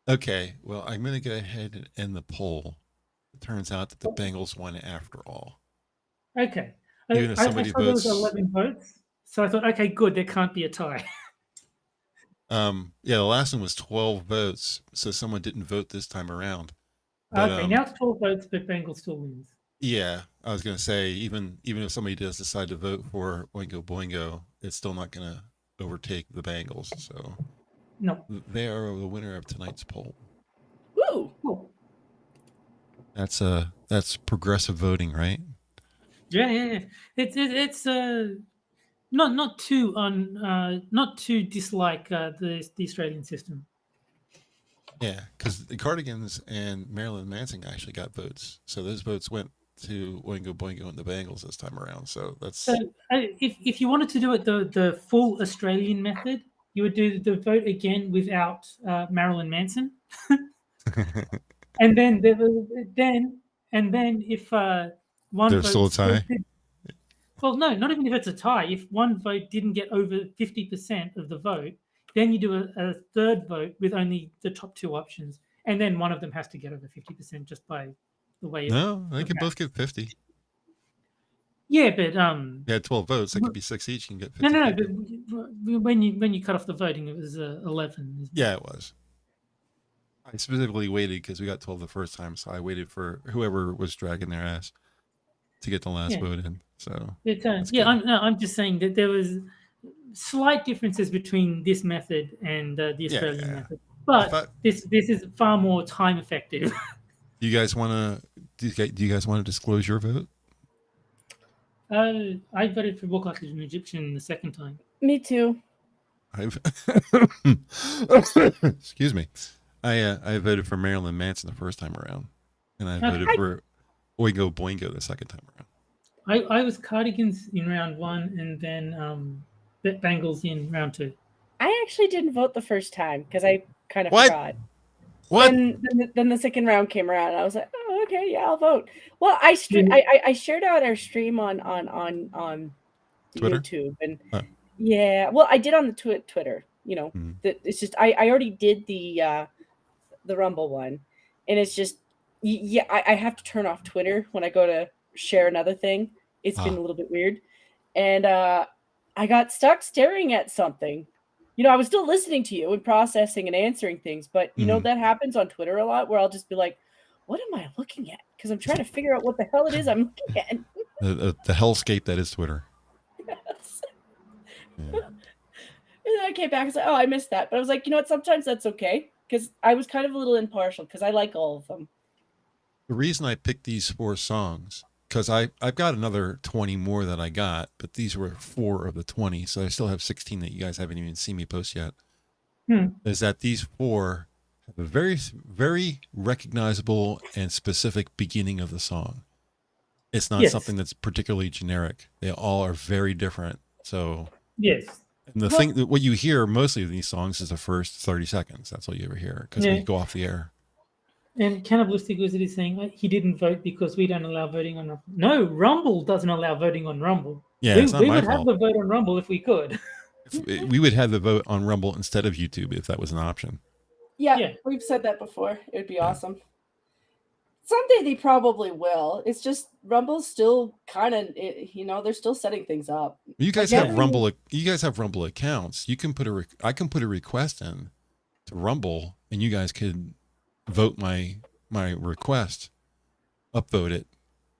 Okay, well, I'm going to go ahead and end the poll. It turns out that the Bengals won after all. Okay. Even if somebody I thought there was 11 votes, so I thought, okay, good, there can't be a tie. Yeah, the last one was 12 votes, so someone didn't vote this time around. But, okay, now it's 12 votes, but Bengals still wins. Yeah, I was going to say, even if somebody does decide to vote for Oingo Boingo, it's still not going to overtake the Bengals. So no, they are the winner of tonight's poll. Woo! Cool. That's progressive voting, right? Yeah. It's not too dislike the Australian system. Yeah, because the Cardigans and Marilyn Manson actually got votes, so those votes went to Oingo Boingo and the Bengals this time around. So that's if you wanted to do it the full Australian method, you would do the vote again without Marilyn Manson, and then if one there's still a tie. Well, no, not even if it's a tie. If one vote didn't get over 50% of the vote, then you do a third vote with only the top two options, and then one of them has to get over 50% just by the way. No, they can both get 50. Yeah, but you had 12 votes. That could be 6 each. You can get 50. No. But when you cut off the voting, it was 11. Yeah, it was. I specifically waited because we got 12 the first time, so I waited for whoever was dragging their ass to get the last vote in. So I'm just saying that there was slight differences between this method and the Australian method, but this is far more time effective. Do you guys want to disclose your vote? I voted for Walk Like an Egyptian the second time. Me too. Excuse me. I voted for Marilyn Manson the first time around, and I voted for Oingo Boingo the second time around. I was Cardigans in round 1, and then Bengals in round 2. I actually didn't vote the first time because I kind of forgot. What? Then the second round came around, and I was like, "Oh, okay, yeah, I'll vote." Well, I shared out our stream on Twitter? YouTube, and well, I did on the Twitter. It's just I already did the Rumble one, and it's just yeah. I have to turn off Twitter when I go to share another thing. It's been a little bit weird, and I got stuck staring at something. You know, I was still listening to you and processing and answering things, but you know that happens on Twitter a lot, where I'll just be like, "What am I looking at?" Because I'm trying to figure out what the hell it is I'm looking at. The hellscape that is Twitter. Yes. Yeah. And then I came back and said, "Oh, I missed that." But I was like, you know what? Sometimes that's okay, because I was kind of a little impartial because I like all of them. The reason I picked these 4 songs, because I've got another 20 more that I got, but these were 4 of the 20, so I still have 16 that you guys haven't even seen me post yet. Is that these 4 have a very, very recognizable and specific beginning of the song. It's not something that's particularly generic. They all are very different. So yes. And the thing that what you hear mostly of these songs is the first 30 seconds. That's all you ever hear because we go off the air. And Cannibalistic Wizard is saying he didn't vote because we don't allow voting on Rumble. No, Rumble doesn't allow voting on Rumble. Yeah, it's not we my would fault. have the vote on Rumble if we could. We would have the vote on Rumble instead of YouTube if that was an option. Yeah, we've said that before. It would be awesome. Someday they probably will. It's just Rumble's still kind of, you know, they're still setting things up. You guys have Rumble. You guys have Rumble accounts. You can put I can put a request in to Rumble, and you guys could vote my request, upvote it,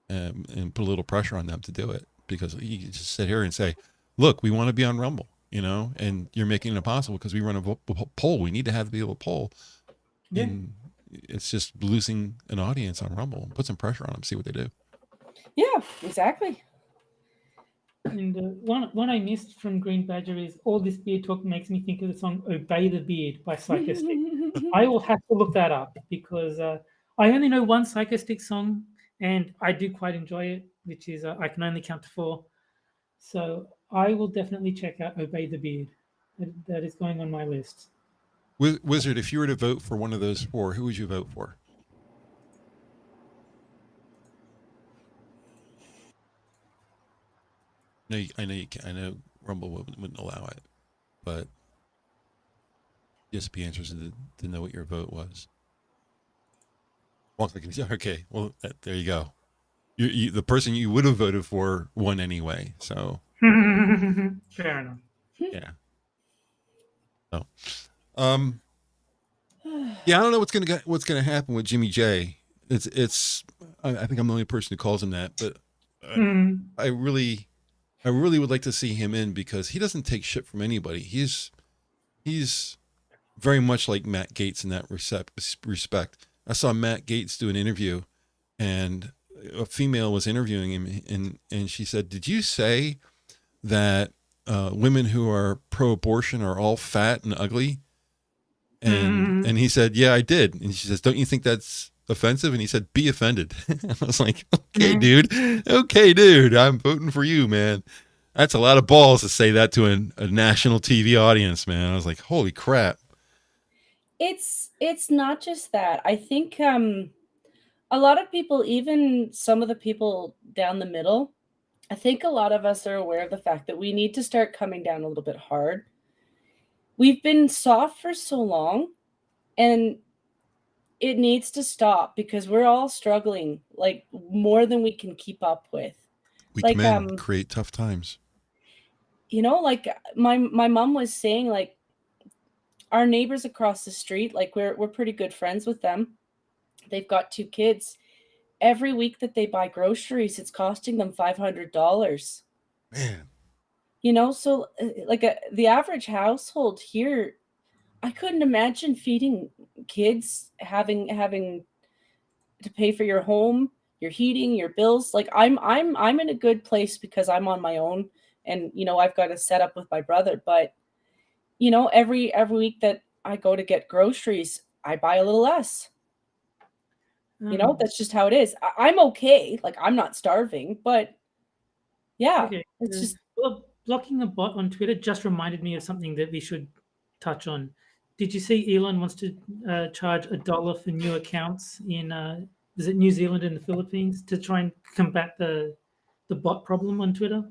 and put a little pressure on them to do it. Because you can just sit here and say, "Look, we want to be on Rumble," you know, and you're making it impossible because we run a poll. We need to have to be able to poll. Yeah. And it's just losing an audience on Rumble. Put some pressure on them, see what they do. Yeah, exactly. And one I missed from Green Badger is All This Beard Talk makes me think of the song Obey the Beard by Psychostick. I will have to look that up because I only know one Psychostick song and I do quite enjoy it, which is I Can Only Count to 4. So I will definitely check out Obey the Beard. That is going on my list. Wizard, if you were to vote for one of those 4, who would you vote for? I know you can. I know Rumble wouldn't allow it, but just be interested to know what your vote was. Okay, well there you go. You the person you would have voted for won anyway. So fair enough. Yeah. So, yeah, I don't know what's gonna happen with Jimmy J. It's I think I'm the only person who calls him that, but I really would like to see him in because he doesn't take shit from anybody. He's very much like Matt Gaetz in that respect. I saw Matt Gaetz do an interview, and a female was interviewing him, and she said, "Did you say that women who are pro-abortion are all fat and ugly?" And he said, "Yeah, I did." And she says, "Don't you think that's offensive?" And he said, "Be offended." I was like, "Okay, dude. Okay, dude. I'm voting for you, man." That's a lot of balls to say that to a national TV audience, man. I was like, "Holy crap." It's not just that. I think a lot of people, even some of the people down the middle, I think a lot of us are aware of the fact that we need to start coming down a little bit hard. We've been soft for so long, and it needs to stop because we're all struggling like more than we can keep up with. Weak men create tough times. You know, like my mom was saying, like our neighbors across the street, like we're pretty good friends with them. They've got 2 kids. Every week that they buy groceries, it's costing them $500. Man. You know, so like the average household here, I couldn't imagine feeding kids, having to pay for your home, your heating, your bills. Like I'm in a good place because I'm on my own, and you know I've got a setup with my brother. But you know, every week that I go to get groceries, I buy a little less. You know, that's just how it is. I'm okay. Like I'm not starving, but yeah, it's just. Well, blocking a bot on Twitter just reminded me of something that we should touch on. Did you see Elon wants to charge $1 for new accounts in is it New Zealand and the Philippines to try and combat the bot problem on Twitter?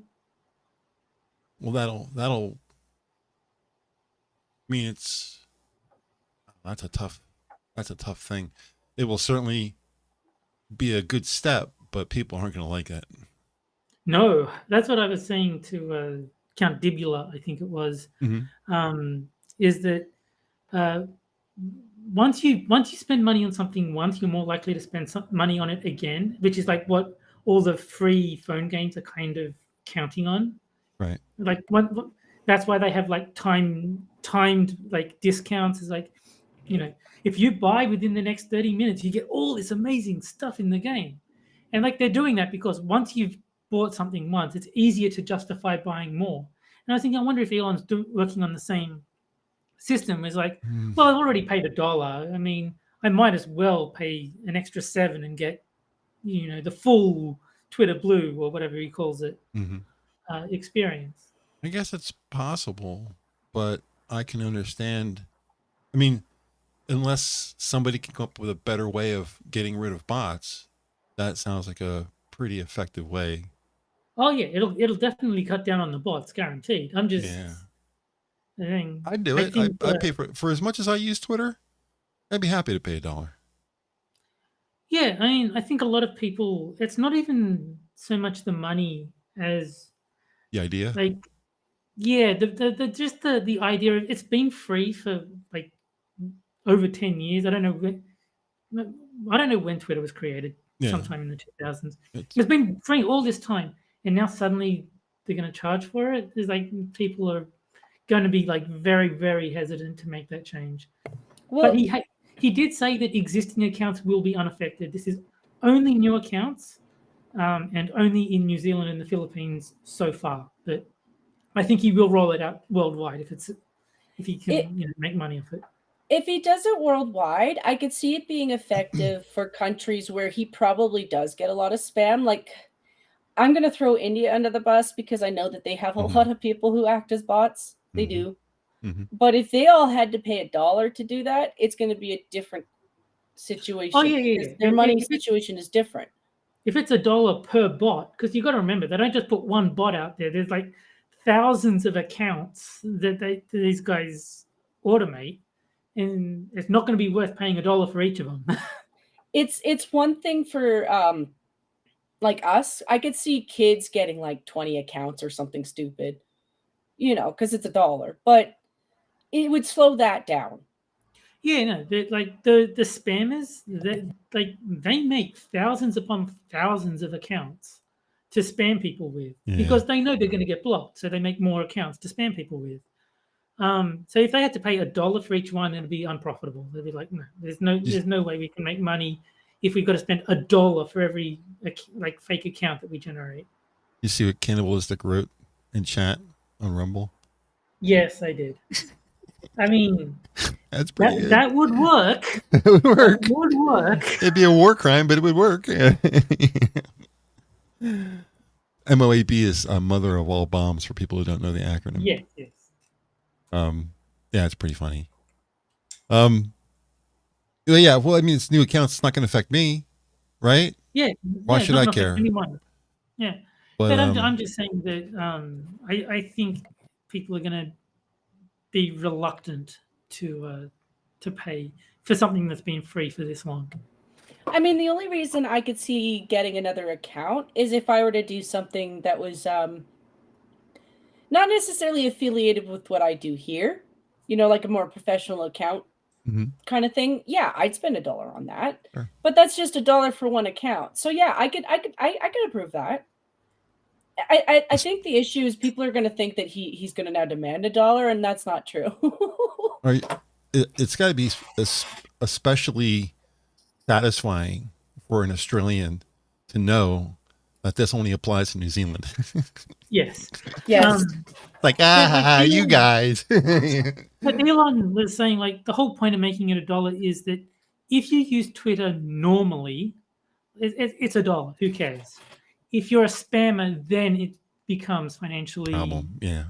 Well, that'll. I mean, that's a tough thing. it will certainly be a good step, but people aren't going to like it. No, that's what I was saying to Count Dibula, I think it was, is that once you spend money on something once, you're more likely to spend some money on it again, which is like what all the free phone games are kind of counting on. Right. Like that's why they have like timed like discounts. Is like, you know, if you buy within the next 30 minutes, you get all this amazing stuff in the game. And like they're doing that because once you've bought something once, it's easier to justify buying more. And I think I wonder if Elon's working on the same system. Is like, well, I've already paid $1. I mean, I might as well pay an extra $7 and get, you know, the full Twitter Blue or whatever he calls it experience. I guess it's possible, but I can understand. I mean, unless somebody can come up with a better way of getting rid of bots, that sounds like a pretty effective way. Oh yeah, it'll definitely cut down on the bots, guaranteed. I'm just I'd do it. I'd pay for as much as I use Twitter. I'd be happy to pay $1. Yeah, I mean, I think a lot of people. It's not even so much the money as the idea. Like, yeah, the idea of it's been free for like over 10 years. I don't know when Twitter was created. Sometime in the 2000s. It's been free all this time, and now suddenly they're going to charge for it. It's like people are going to be like very, very hesitant to make that change. Well, but he did say that existing accounts will be unaffected. This is only new accounts, and only in New Zealand and the Philippines so far. But I think he will roll it out worldwide if he can make money off it. If he does it worldwide, I could see it being effective for countries where he probably does get a lot of spam. Like, I'm going to throw India under the bus because I know that they have a lot of people who act as bots. They do. But if they all had to pay $1 to do that, it's going to be a different situation. Oh, yeah. Their money situation is different. If it's $1 per bot, because you got to remember, they don't just put one bot out there. There's like thousands of accounts that these guys automate. And it's not going to be worth paying $1 for each of them. It's one thing for like us. I could see kids getting like 20 accounts or something stupid, you know, because it's $1. But it would slow that down. Yeah, no, like the spammers, they make thousands upon thousands of accounts to spam people with because they know they're going to get blocked, so they make more accounts to spam people with. So if they had to pay $1 for each one, it'd be unprofitable. They'd be like, no, there's no way we can make money if we've got to spend $1 for every like fake account that we generate. You see what Cannibalistic wrote in chat on Rumble? Yes, I did. I mean, that's pretty good. That would work. It would work. That would work. It'd be a war crime, but it would work. MOAB is mother of all bombs for people who don't know the acronym. Yes. Yeah, it's pretty funny. Yeah, well, I mean, it's new accounts. It's not going to affect me, right? Yeah. Why should I care? Yeah. But I'm just saying that I think people are going to be reluctant to pay for something that's been free for this long. I mean, the only reason I could see getting another account is if I were to do something that was not necessarily affiliated with what I do here, you know, like a more professional account kind of thing. Yeah, I'd spend $1 on that, but that's just $1 for one account. So yeah, I could approve that. I think the issue is people are going to think that he's going to now demand $1, and that's not true. Right. It's got to be especially satisfying for an Australian to know that this only applies to New Zealand. Yes. Like, you guys. But Elon was saying, like, the whole point of making it $1 is that if you use Twitter normally, it's $1. Who cares? If you're a spammer, then it becomes financially. Yeah.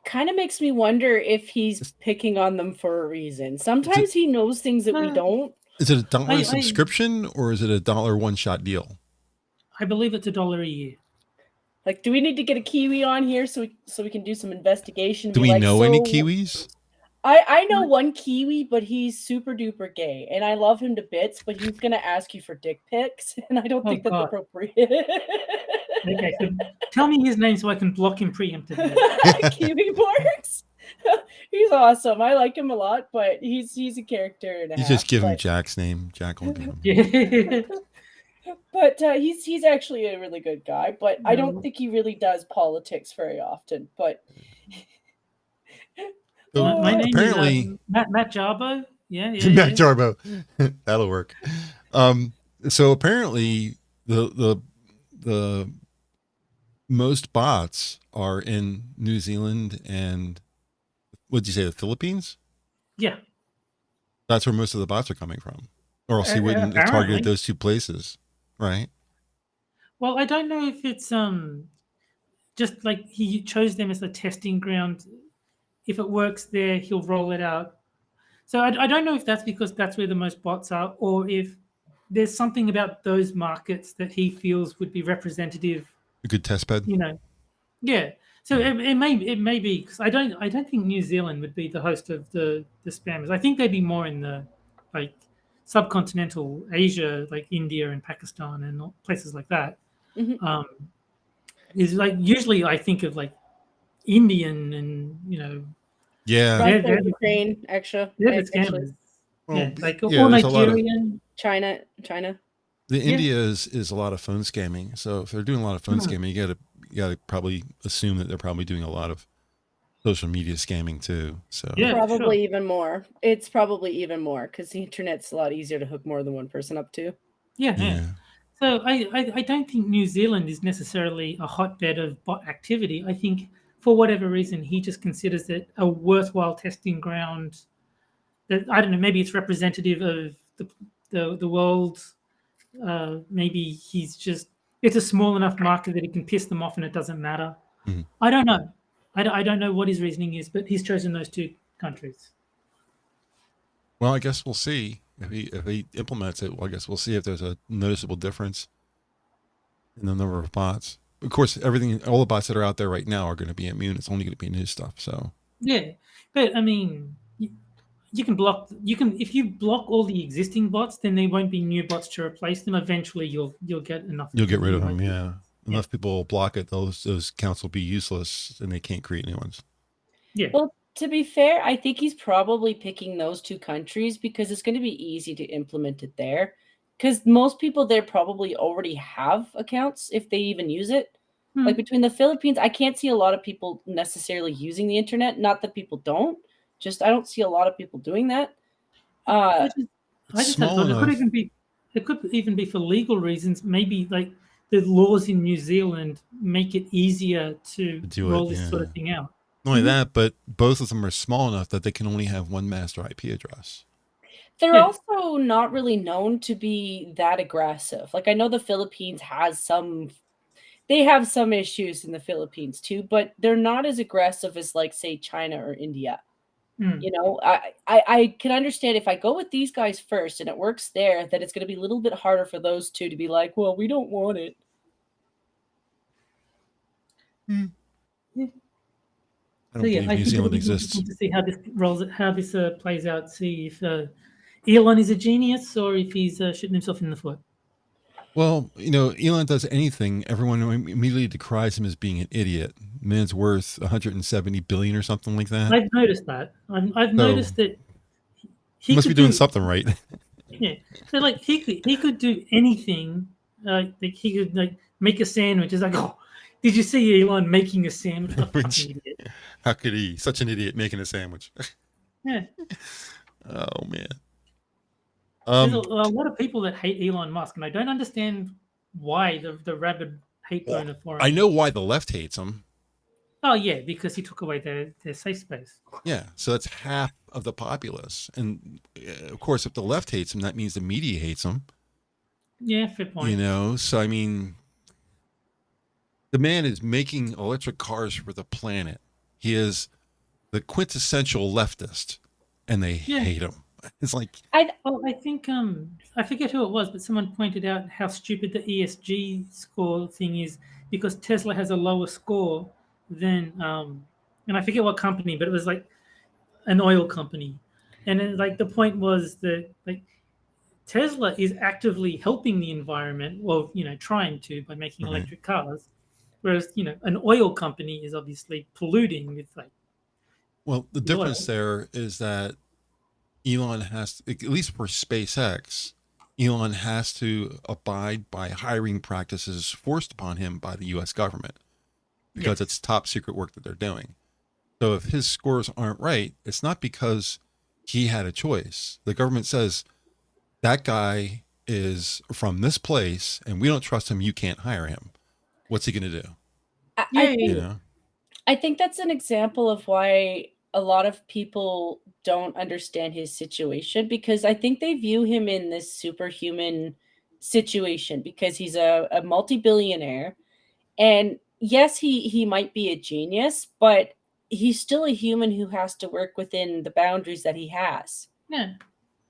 Kind of makes me wonder if he's picking on them for a reason. Sometimes he knows things that we don't. Is it $1 subscription or is it $1 one-shot deal? I believe it's $1 a year. Like, do we need to get a Kiwi on here so we can do some investigation? Do we know any Kiwis? I know one Kiwi, but he's super duper gay, and I love him to bits. But he's gonna ask you for dick pics, and I don't think that's God. appropriate. Okay, so tell me his name so I can block him preemptively. Kiwi Borgs. He's awesome. I like him a lot, but he's a character and a You half. just give him but, Jack's name. Jack will give him. Yeah. but he's actually a really good guy. But I don't No. think he really does politics very often. But My name Apparently- is Matt Jarbo. Yeah. Matt Jarbo. That'll work. So apparently the most bots are in New Zealand and what'd you say, the Philippines? Yeah. That's where most of the bots are coming from. Or else he wouldn't have Apparently. targeted those two places, right? Well, I don't know if it's just like he chose them as the testing ground. If it works there, he'll roll it out. So I don't know if that's because that's where the most bots are, or if there's something about those markets that he feels would be representative. A good test bed. You know, yeah. So it may be because I don't think New Zealand would be the host of the spammers. I think they'd be more in the like subcontinental Asia, like India and Pakistan and places like that. Mhm. Is like usually I think of like Indian and Yeah. They're- Ukraine, extra. they're the actually. scammers. Well, Yeah, like yeah, or there's a lot of- Nigerian. China. The Yeah. India is a lot of phone scamming. So if they're doing a lot of phone scamming, you gotta probably assume that they're probably doing a lot of social media scamming too. So Yeah, Probably sure. even more. It's probably even more because the internet's a lot easier to hook more than one person up to. Yeah. So I don't think New Zealand is necessarily a hotbed of bot activity. I think for whatever reason he just considers it a worthwhile testing ground. That I don't know. Maybe it's representative of the world. Maybe it's a small enough market that it can piss them off and it doesn't matter. Mhm. I don't know. I don't know what his reasoning is, but he's chosen those two countries. Well, I guess we'll see if he implements it. Well, I guess we'll see if there's a noticeable difference in the number of bots. Of course, all the bots that are out there right now are going to be immune. It's only going to be new stuff. So Yeah, but I mean, you can if you block all the existing bots, then there won't be new bots to replace them. Eventually, you'll get enough. you'll get rid of them. Yeah, enough people block it. Those counts will be useless, and they can't create new ones. Yeah. Well, to be fair, I think he's probably picking those two countries because it's going to be easy to implement it there. Because most people there probably already have accounts if they even use it. Like between the Philippines, I can't see a lot of people necessarily using the internet. Not that people don't, just I don't see a lot of people doing that. I just small thought enough. it could even be for legal reasons. Maybe like the laws in New Zealand make it easier to do roll it, this sort of yeah. thing out. Not only that, but both of them are small enough that they can only have one master IP address. They're Yeah. also not really known to be that aggressive. Like I know the Philippines they have some issues in the Philippines too, but they're not as aggressive as like say China or India. You know, I can understand if I go with these guys first and it works there, that it's going to be a little bit harder for those two to be like, well, we don't want it. I don't So yeah, believe I New think it'll Zealand be exists. interesting to see how this plays out. See if Elon is a genius or if he's shooting himself in the foot. Well, Elon does anything, everyone immediately decries him as being an idiot. Man's worth 170 billion or something like that. I've noticed that. I've noticed that He must be could doing do- something right. Yeah, so like he could do anything. Like he could like make a sandwich. It's like, oh, did you see Elon making a sandwich? What a fucking idiot. How could he? Such an idiot making a sandwich. Yeah, Oh man. there's a lot of people that hate Elon Musk, and I don't understand why the rabid hate boner for him. I know why the left hates him. Oh yeah, because he took away their safe space. Yeah, so that's half of the populace, and of course, if the left hates him, that means the media hates him. Yeah, fair point. So I mean, the man is making electric cars for the planet. He is the quintessential leftist, and they hate him. It's like I think I forget who it was, but someone pointed out how stupid the ESG score thing is because Tesla has a lower score than and I forget what company, but it was like an oil company, and then, like, the point was that, like, Tesla is actively helping the environment, well, trying to, by making electric cars, whereas an oil company is obviously polluting with, like, Well, the difference oil. there is that Elon has, at least for SpaceX, Elon has to abide by hiring practices forced upon him by the U.S. government because it's top secret work that they're doing. So if his scores aren't right, it's not because he had a choice. The government says that guy is from this place and we don't trust him. You can't hire him. What's he going to do? I think that's an example of why a lot of people don't understand his situation, because I think they view him in this superhuman situation because he's a multi-billionaire. And yes, he might be a genius, but he's still a human who has to work within the boundaries that he has. Yeah.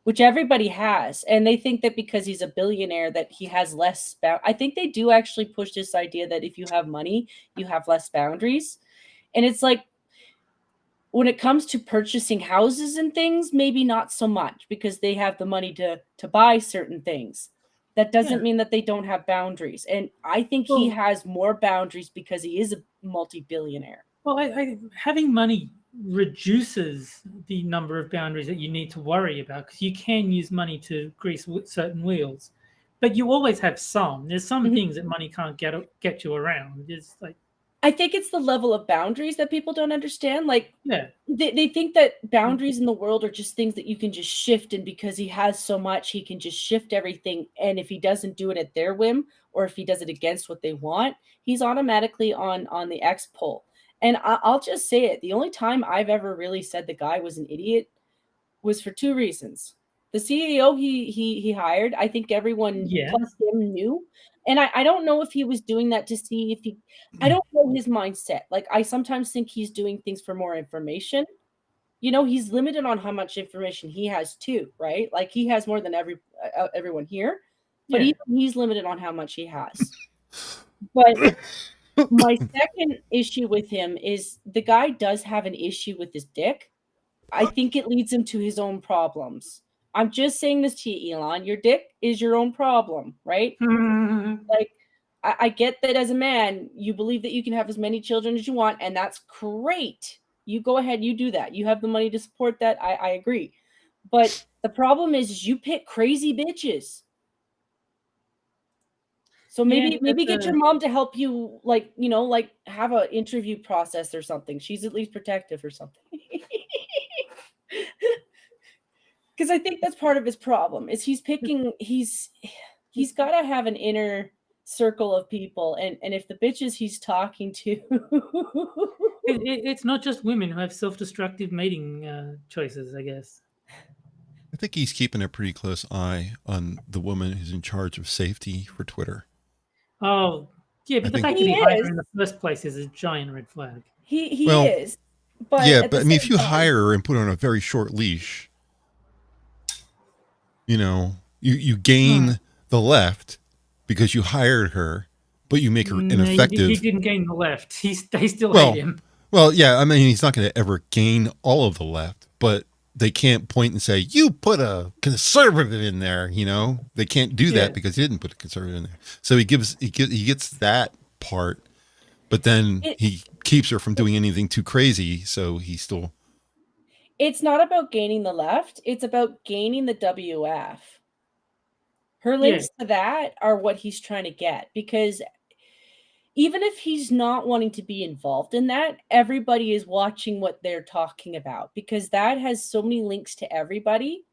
Which everybody has. And they think that because he's a billionaire that he has less I think they do actually push this idea that if you have money, you have less boundaries. And it's like, when it comes to purchasing houses and things, maybe not so much, because they have the money to buy certain things. That doesn't mean that they don't have boundaries. And I think he has more boundaries because he is a multi-billionaire. Well, having money reduces the number of boundaries that you need to worry about, because you can use money to grease certain wheels, but you always have some. There's some things that money can't get you around. It's like, I think it's the level of boundaries that people don't understand. Like, they think that boundaries in the world are just things that you can just shift, and because he has so much, he can just shift everything. And if he doesn't do it at their whim, or if he does it against what they want, he's automatically on the X pole. And I'll just say it. The only time I've ever really said the guy was an idiot was for two reasons. The CEO he hired, I think everyone plus him knew. And I don't know if he was doing that to see if he, I don't know his mindset. Like, I sometimes think he's doing things for more information. He's limited on how much information he has too, right? Like, he has more than everyone here, but even he's limited on how much he has. But my second issue with him is the guy does have an issue with his dick. I think it leads him to his own problems. I'm just saying this to you, Elon. Your dick is your own problem, right? Like, I get that as a man, you believe that you can have as many children as you want, and that's great. You go ahead, you do that. You have the money to support that. I agree. But the problem is you pick crazy bitches. So maybe get your mom to help you, like, like, have an interview process or something. She's at least protective or something. Because I think that's part of his problem is he's got to have an inner circle of people, and if the bitches he's talking to it's not just women who have self-destructive mating choices, I guess. I think he's keeping a pretty close eye on the woman who's in charge of safety for Twitter. Oh, yeah, but the fact that he hired her in the first place is a giant red flag. He is. But yeah, but I mean, if you hire her and put her on a very short leash, you gain the left because you hired her, but you make her ineffective. He didn't gain the left. They still hate him. Well, yeah, I mean, he's not going to ever gain all of the left, but they can't point and say, you put a conservative in there, They can't do that because he didn't put a conservative in there. So he gets that part, but then he keeps her from doing anything too crazy, so he still... It's not about gaining the left, it's about gaining the WF. Her links to that are what he's trying to get, because even if he's not wanting to be involved in that, everybody is watching what they're talking about, because that has so many links to everybody.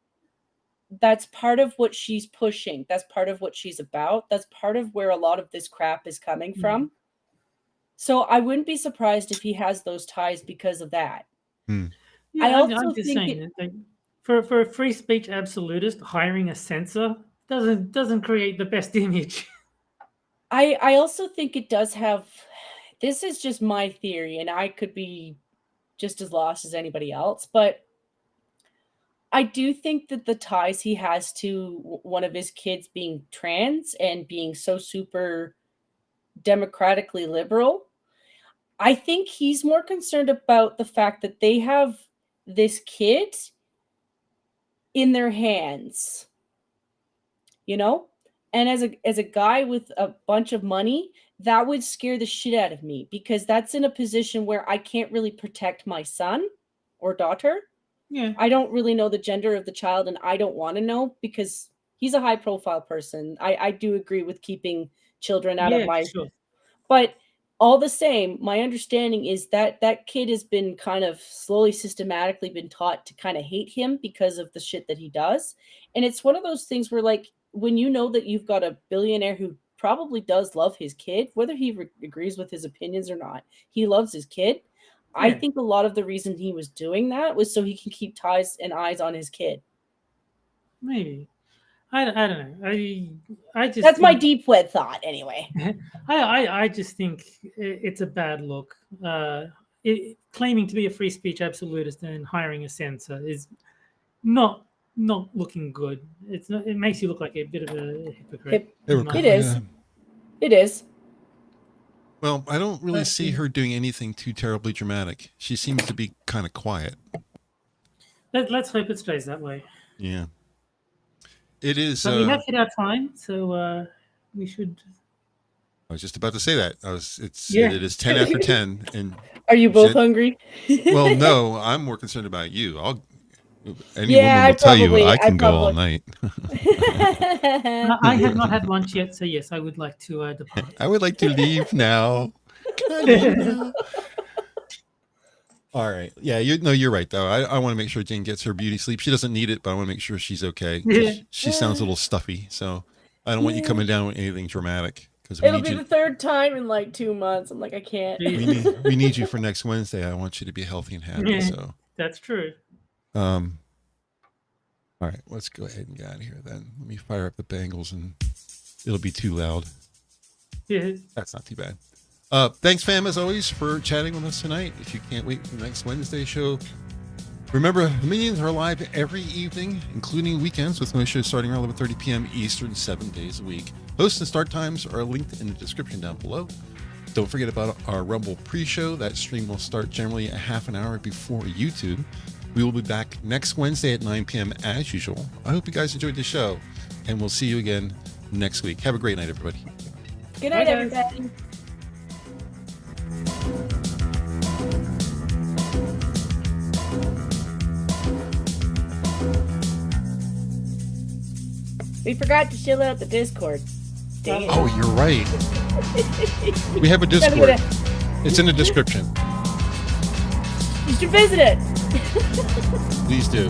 That's part of what she's pushing. That's part of what she's about. That's part of where a lot of this crap is coming from. So I wouldn't be surprised if he has those ties because of that. Yeah, I'm just saying that for a free speech absolutist, hiring a censor doesn't create the best image. I also think it does have, this is just my theory, and I could be just as lost as anybody else, but I do think that the ties he has to one of his kids being trans and being so super democratically liberal, I think he's more concerned about the fact that they have this kid in their hands, you know? And as a guy with a bunch of money, that would scare the shit out of me, because that's in a position where I can't really protect my son or daughter. Yeah. I don't really know the gender of the child, and I don't want to know, because he's a high profile person. I do agree with keeping children out of my, sure. but all the same, my understanding is that that kid has been kind of slowly, systematically been taught to kind of hate him because of the shit that he does. And it's one of those things where, like, when you know that you've got a billionaire who probably does love his kid, whether he agrees with his opinions or not, he loves his kid. I Yeah. think a lot of the reason he was doing that was so he can keep ties and eyes on his kid. Maybe. I don't know. I just That's my think- deep wet thought, anyway. I just think it's a bad look. Claiming to be a free speech absolutist and hiring a censor is not looking good. It's not, it makes you look like a bit of a hypocrite. It is. It is. Well, I don't really see her doing anything too terribly dramatic. She seems to be kind of quiet. Let's hope it stays that way. Yeah. It is. So we have hit our time, so we should. I was just about to say that. It is 10 after 10, and are you both hungry? Well, no, I'm more concerned about you. Any Yeah, woman will tell you I I can go all night. I have not had lunch yet, so yes, I would like to depart. I would like to leave now. Can I leave now? All right. Yeah, you're right, though. I want to make sure Jane gets her beauty sleep. She doesn't need it, but I want to make sure she's okay. Yeah. She sounds a little stuffy, so I don't want you coming down with anything dramatic. It'll be the third time in like 2 months. I'm like, I can't. We need you for next Wednesday. I want you to be healthy and happy. Yeah, so that's true. all right, let's go ahead and get out of here then. Let me fire up the bangles, and it'll be too loud. Yeah. That's not too bad. Thanks, fam, as always, for chatting with us tonight. If you can't wait for the next Wednesday show, remember, the Minions are live every evening, including weekends, with most shows starting around 11:30 p.m. Eastern, 7 days a week. Hosts and start times are linked in the description down below. Don't forget about our Rumble pre-show. That stream will start generally a half an hour before YouTube. We will be back next Wednesday at 9 p.m. as usual. I hope you guys enjoyed the show, and we'll see you again next week. Have a great night, everybody. Good night, Bye, everybody. We forgot to chill out the Discord. Dang it. Oh, you're right. We have a Discord. It's in the description. You should visit it. Please do.